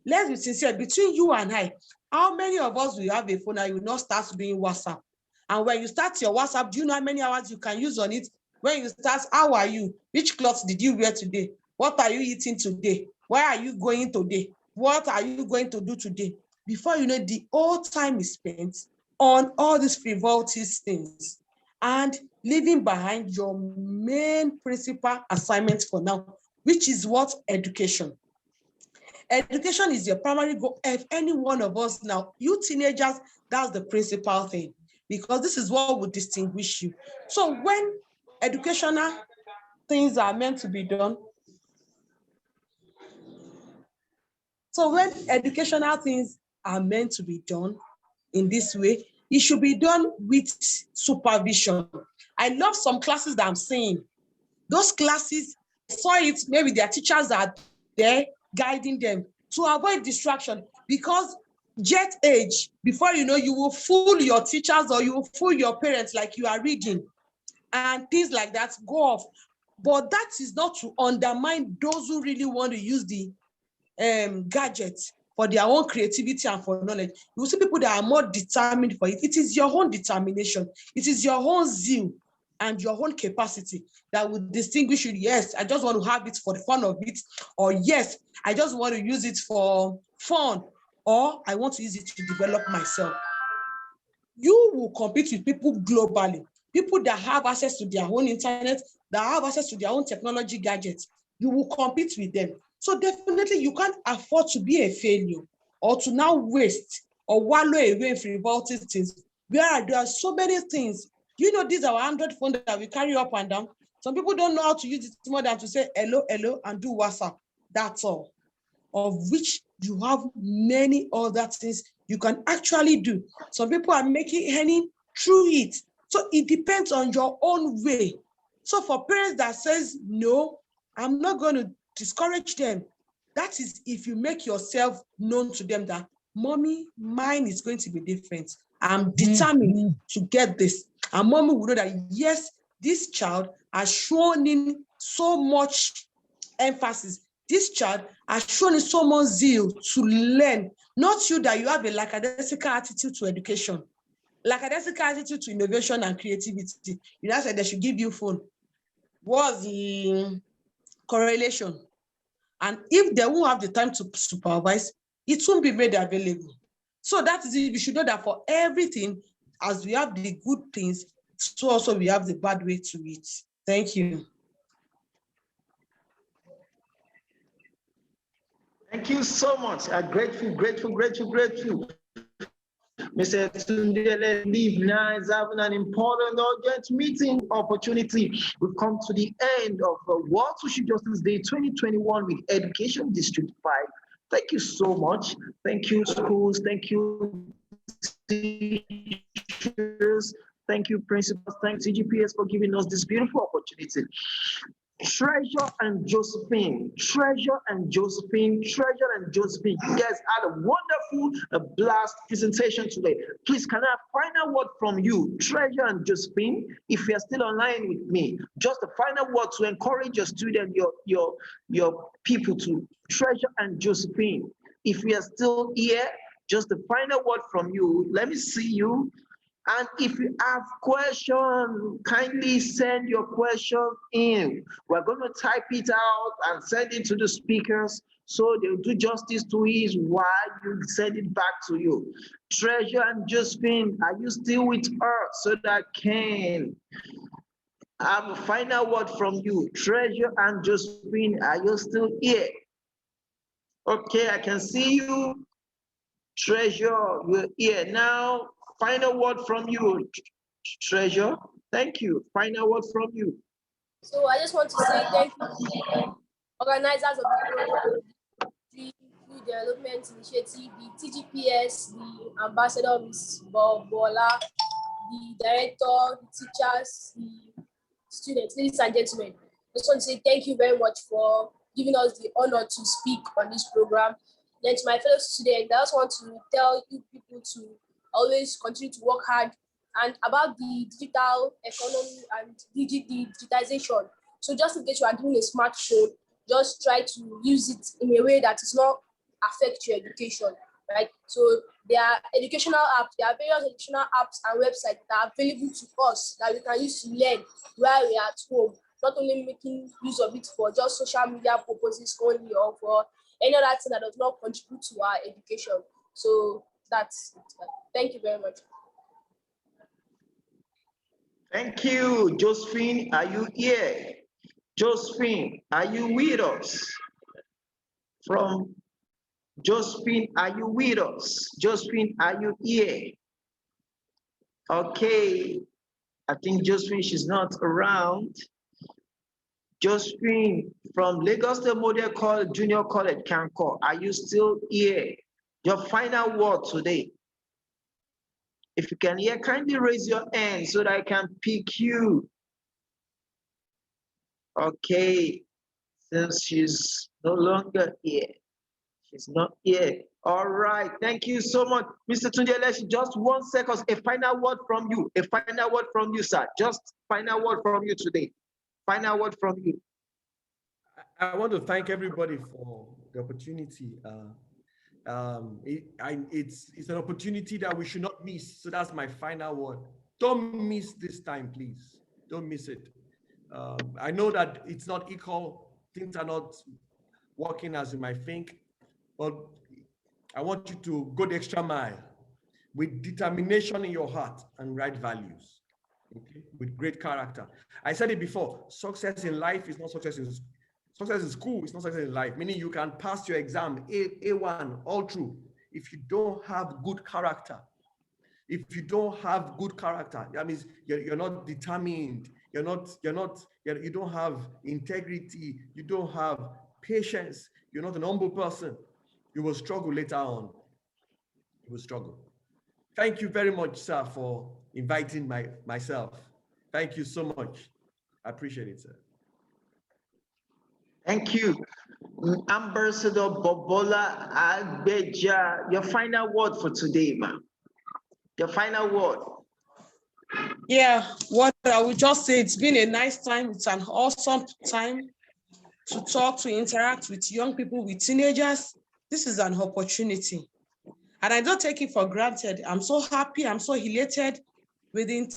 Speaker 2: Let's be sincere, between you and I, how many of us will have a phone and you will not start doing WhatsApp? And when you start your WhatsApp, do you know how many hours you can use on it? When you start, how are you? Which clothes did you wear today? What are you eating today? Where are you going today? What are you going to do today? Before you know, the whole time is spent on all these frivolous things and leaving behind your main principal assignment for now, which is what? Education. Education is your primary goal. If any one of us now, you teenagers, that's the principal thing, because this is what will distinguish you. So when educational things are meant to be done, in this way, it should be done with supervision. I love some classes that I'm seeing. Those classes, I saw it, maybe their teachers are there guiding them to avoid distraction, because jet age, before you know, you will fool your teachers or you will fool your parents like you are reading and things like that go off. But that is not to undermine those who really want to use the gadgets for their own creativity and for knowledge. You will see people that are more determined for it. It is your own determination. It is your own zeal and your own capacity that will distinguish you. Yes, I just want to have it for the fun of it, or yes, I just want to use it for fun, or I want to use it to develop myself. You will compete with people globally, people that have access to their own internet, that have access to their own technology gadgets. You will compete with them. So definitely you can't afford to be a failure or to now waste or wallow away in frivolous things. Where there are so many things. You know, these are our Android phone that we carry up and down. Some people don't know how to use it more than to say hello, hello, and do WhatsApp. That's all. Of which you have many other things you can actually do. Some people are making earning through it. So it depends on your own way. So for parents that says, no, I'm not going to discourage them. That is if you make yourself known to them that, mommy, mine is going to be different. I'm determined to get this. And mommy will know that, yes, this child has shown in so much emphasis. This child has shown in so much zeal to learn. Not you that you have a lackadaisical attitude to education, lackadaisical attitude to innovation and creativity. You know, said they should give you phone. what's the correlation? And if they won't have the time to supervise, it won't be made available. So that is it. We should know that for everything, as we have the good things, so also we have the bad way to it. Thank you.
Speaker 1: Thank you so much. I'm grateful. Mr. Tunde, let's leave now. It's having an important urgent meeting opportunity. We've come to the end of World Social Justice Day 2021 with Education District 5. Thank you so much. Thank you, schools. Thank you, teachers. Thank you, principals. Thank CGPS for giving us this beautiful opportunity. Treasure and Josephine. You guys had a wonderful blast presentation today. Please, can I find out word from you, Treasure and Josephine, if you're still online with me? Just a final word to encourage your student, your people to Treasure and Josephine. If you are still here, just a final word from you. Let me see you. And if you have questions, kindly send your question in. We're going to type it out and send it to the speakers so they'll do justice to it while you send it back to you. Treasure and Josephine, are you still with her so that I can have a final word from you? Treasure and Josephine, are you still here? Okay, I can see you. Treasure, you're here now. Final word from you, Treasure. Thank you. Final word from you.
Speaker 4: So I just want to say thank you to the organizers of the program, the Youth Development Initiative, the TGPS, the ambassador, Ms. Bola, the director, the teachers, the students, ladies and gentlemen. I just want to say thank you very much for giving us the honor to speak on this program. Then to my fellow students, I just want to tell you people to always continue to work hard and about the digital economy and digitization. So just in case you are doing a smartphone, just try to use it in a way that does not affect your education, right? So there are educational apps, there are various educational apps and websites that are available to us that we can use to learn while we are at home, not only making use of it for just social media purposes only or for any other thing that does not contribute to our education. So that's it. Thank you very much.
Speaker 1: Thank you. Josephine, are you here? Josephine, are you with us? From Josephine, are you with us? Josephine, are you here? Okay. I think Josephine, she's not around. Josephine from Lagos State Model College, Junior College, Kanko, are you still here? Your final word today. If you can hear, kindly raise your hand so that I can pick you. Okay, since she's no longer here. She's not here. All right, thank you so much. Mr. Tunde, just 1 second, a final word from you. A final word from you, sir. Just final word from you today. Final word from you.
Speaker 6: I want to thank everybody for the opportunity. It's an opportunity that we should not miss. So that's my final word. Don't miss this time, please. Don't miss it. I know that it's not equal. Things are not working as you might think, but I want you to go the extra mile with determination in your heart and right values, okay? With great character. I said it before, success in life is not success in school, it's not success in life, meaning you can pass your exam, A1, all through. If you don't have good character, that means you're not determined, you don't have integrity, you don't have patience, you're not an humble person, you will struggle later on. You will struggle. Thank you very much, sir, for inviting myself. Thank you so much. I appreciate it, sir.
Speaker 1: Thank you. Ambassador Bobola Agbeja, your final word for today, ma'am. Your final word.
Speaker 2: Yeah, what I would just say, it's been a nice time. It's an awesome time to talk, to interact with young people, with teenagers. This is an opportunity. And I don't take it for granted. I'm so happy, I'm so elated. Within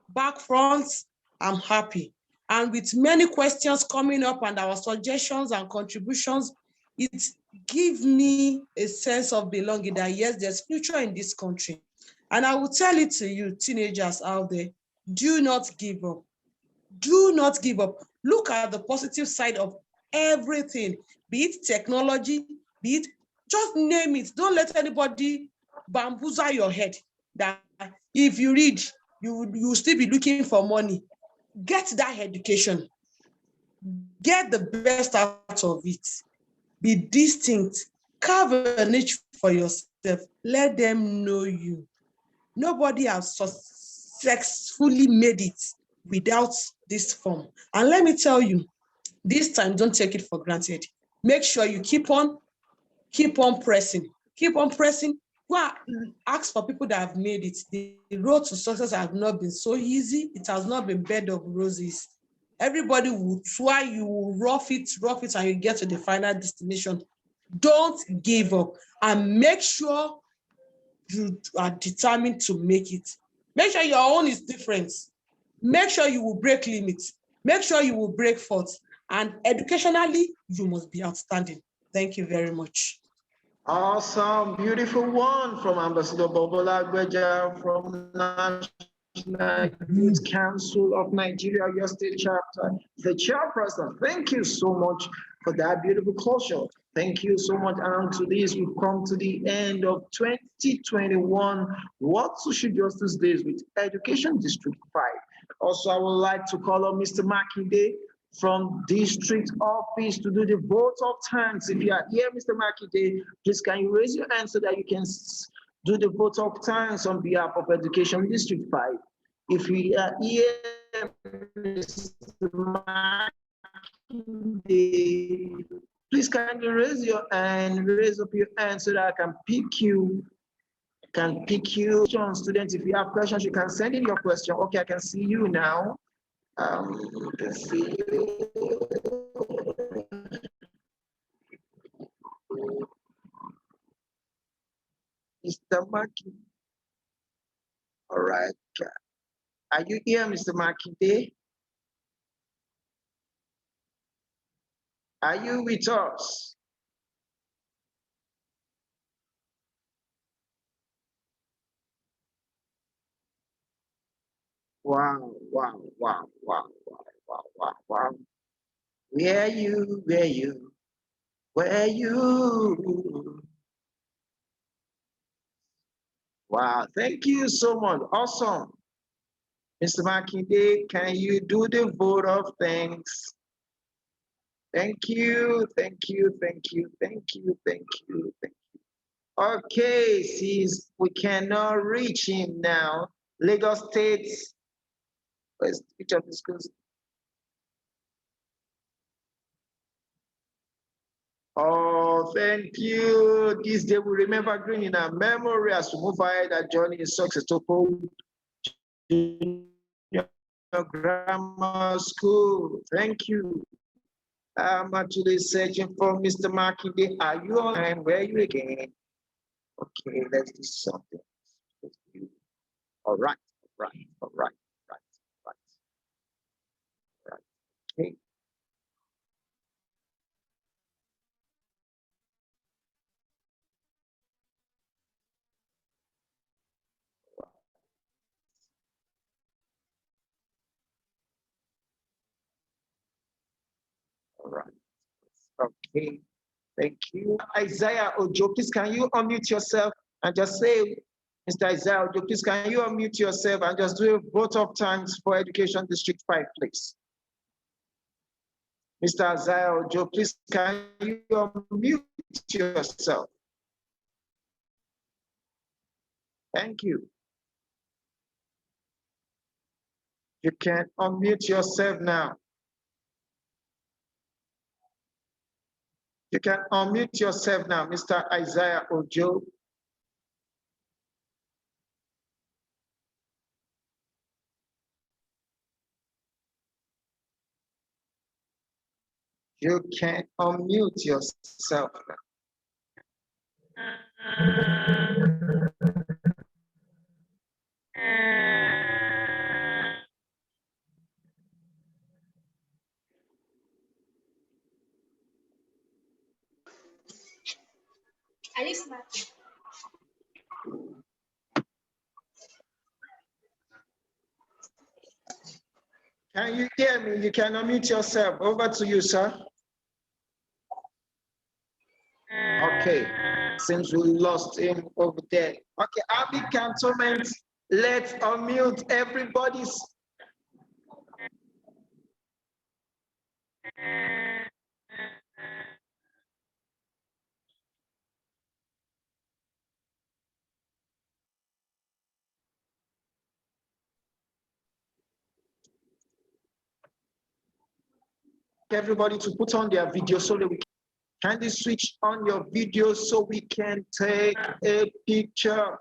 Speaker 2: back front, I'm happy. And with many questions coming up and our suggestions and contributions, it gives me a sense of belonging that yes, there's future in this country. And I will tell it to you, teenagers out there, do not give up. Do not give up. Look at the positive side of everything, be it technology, be it, just name it. Don't let anybody bamboozle your head that if you read, you will still be looking for money. Get that education. Get the best out of it. Be distinct. Carve a niche for yourself. Let them know you. Nobody has successfully made it without this form. And let me tell you, this time, don't take it for granted. Make sure you keep on pressing. Keep on pressing. Go and ask for people that have made it. The road to success has not been so easy. It has not been bed of roses. Everybody will try, you will rough it, and you get to the final destination. Don't give up, and make sure you are determined to make it. Make sure your own is different. Make sure you will break limits. Make sure you will break faults. And educationally, you must be outstanding. Thank you very much.
Speaker 1: Awesome, beautiful one from Ambassador Bobola Gbeja from National Youth Council of Nigeria, your state chapter, the chairperson. Thank you so much for that beautiful closure. Thank you so much. And to this, we've come to the end of 2021 What Social Justice Days with Education District 5. Also, I would like to call on Mr. Makinde from district office to do the vote of thanks. If you are here, Mr. Makinde, please can you raise your hand so that you can do the vote of thanks on behalf of Education District 5. If you are here, Mr. Makinde, please can you raise your hand, raise up your hand so that I can pick you. Students, if you have questions, you can send in your question. Okay, I can see you now. Let's see. Mr. Maki. All right. Are you here, Mr. Makinde? Are you with us? Wow, wow, wow, wow, wow, wow, wow, wow. Where you? Wow, thank you so much. Awesome. Mr. Makinde, can you do the vote of thanks? Thank you. Okay, since we cannot reach him now, Lagos State, where's each of the schools? Oh, thank you. This day we remember green in our memory as we move ahead our journey in success to grammar school. Thank you. I'm actually searching for Mr. Makinde. Are you on? And where are you again? Okay, let's do something. All right. Okay. All right. Okay. Thank you. Isaiah Ojo, please can you unmute yourself and just say, Mr. Isaiah Ojo, please can you unmute yourself and just do a vote of thanks for Education District 5, please. Mr. Isaiah Ojo, please can you unmute yourself? Thank you. You can unmute yourself now. You can unmute yourself now, Mr. Isaiah Ojo. You can unmute yourself now. Can you hear me? You can unmute yourself. Over to you, sir. Okay, since we lost him over there. Okay, Abby Cantonment, let's unmute everybody's. Everybody to put on their video so that we can kindly switch on your video so we can take a picture.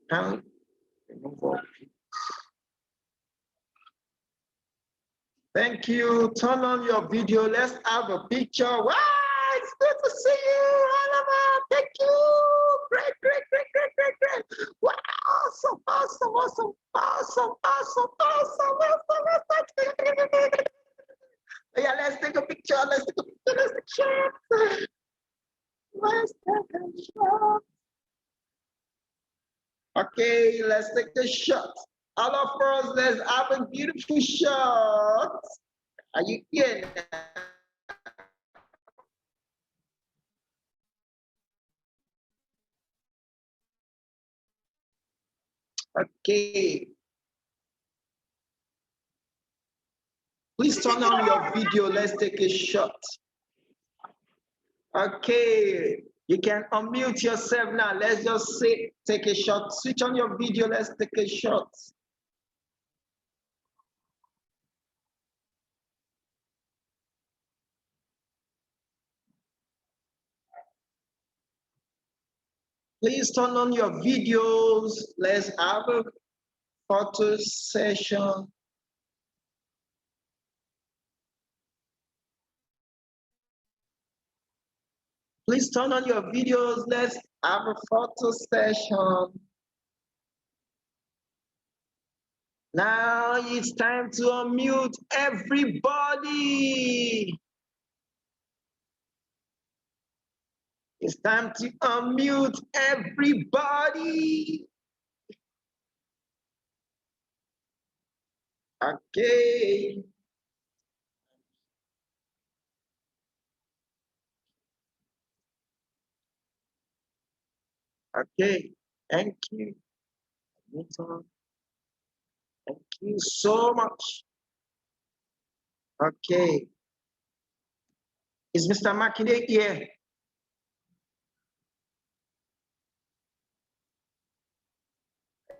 Speaker 1: And thank you. Turn on your video. Let's have a picture. Wow, it's good to see you, Oliver. Thank you. Great, great, great, great, great, great. Wow, awesome, awesome, awesome, awesome, awesome, awesome, awesome, awesome. Yeah, let's take a picture. Let's take a picture. Let's take a shot. Let's take a shot. Okay, let's take a shot. All of us, let's have a beautiful shot. Are you here now? Okay. Please turn on your video. Let's take a shot. Okay. You can unmute yourself now. Let's just say, take a shot. Switch on your video. Let's take a shot. Please turn on your videos. Let's have a photo session. Please turn on your videos. Let's have a photo session. Now it's time to unmute everybody. It's time to unmute everybody. Okay. Okay, thank you. Thank you so much. Okay. Is Mr. Makinde here?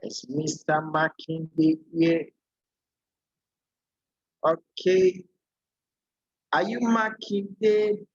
Speaker 1: Is Mr. Makinde here? Okay. Are you Makinde?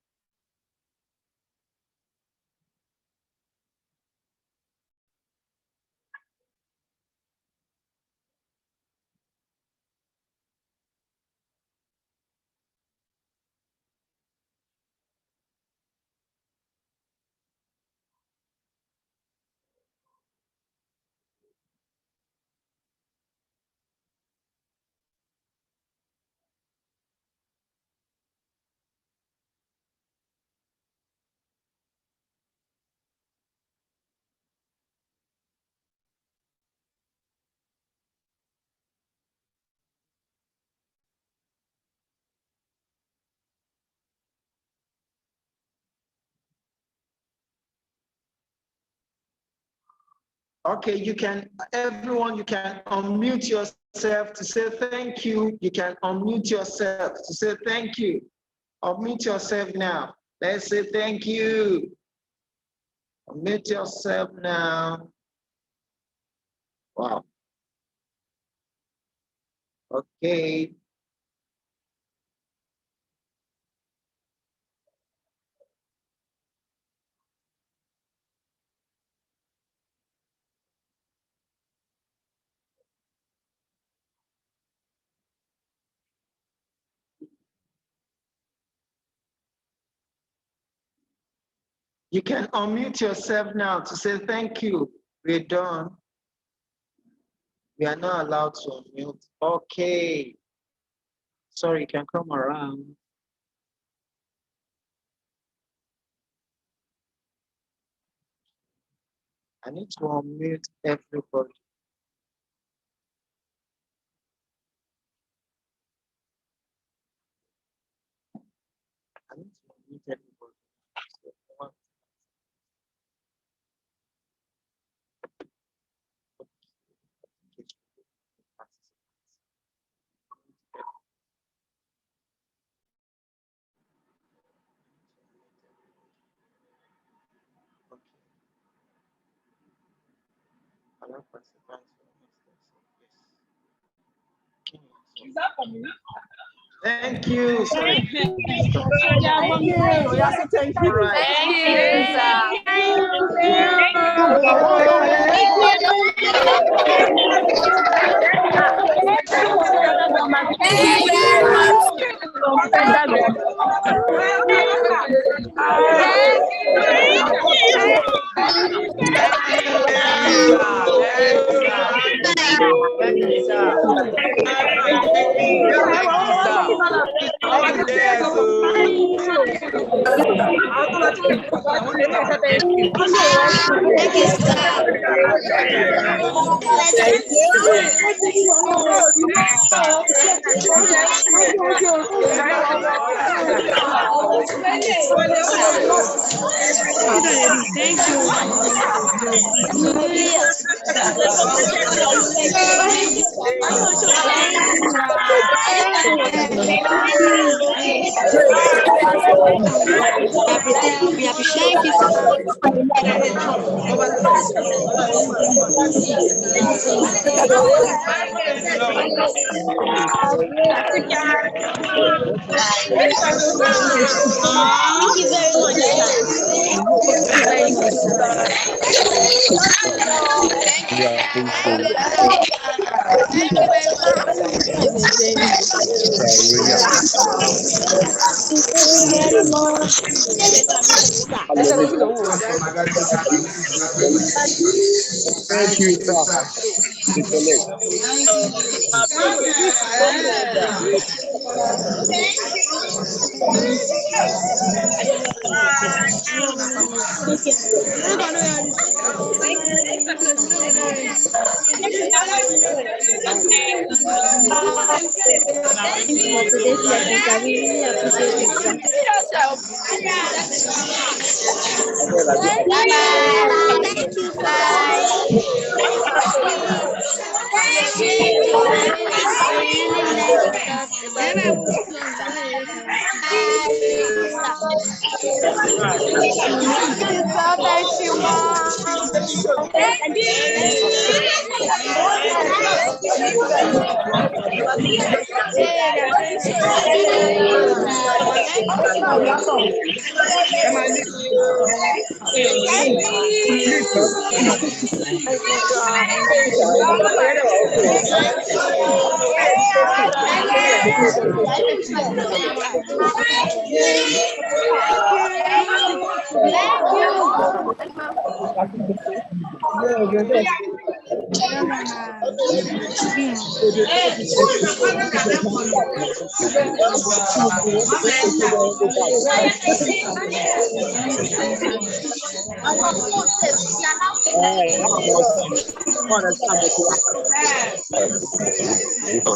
Speaker 1: Okay, you can, everyone, you can unmute yourself to say thank you. You can unmute yourself to say thank you. Unmute yourself now. Let's say thank you. Unmute yourself now. Wow. Okay. You can unmute yourself now to say thank you. We're done. We are not allowed to unmute. Okay.
Speaker 8: Sorry, you can come around. I need to unmute everybody. I need to unmute everybody. Allow participants to
Speaker 2: Is that for me?
Speaker 1: Thank you. Sorry.
Speaker 2: Thank you. Thank you.
Speaker 1: All right.
Speaker 5: Thank you, sir. Thank you very much, sir.
Speaker 7: Thank you, sir.
Speaker 5: Thank you for today's lesson, sir. We really appreciate it, sir. Bye. Thank you, sir. We really learned a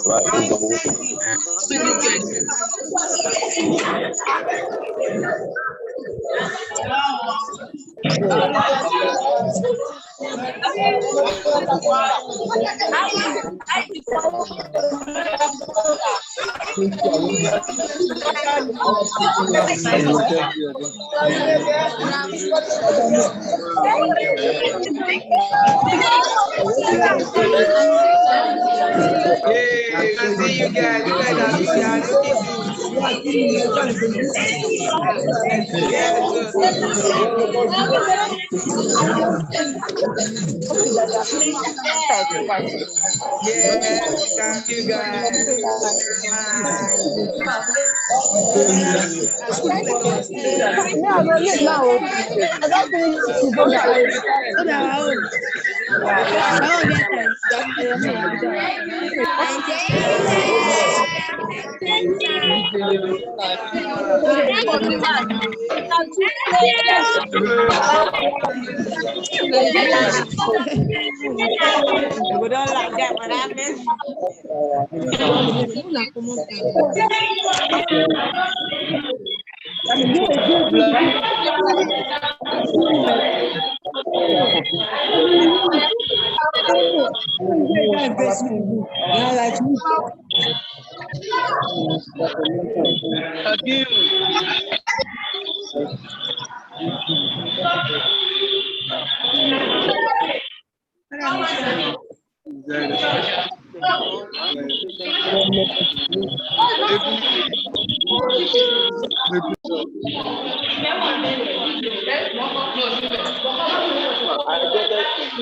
Speaker 5: lot
Speaker 1: Hey, I see you guys. You guys are looking good. Yes, thank you guys.
Speaker 5: Thank you.
Speaker 9: We don't like that, what happened?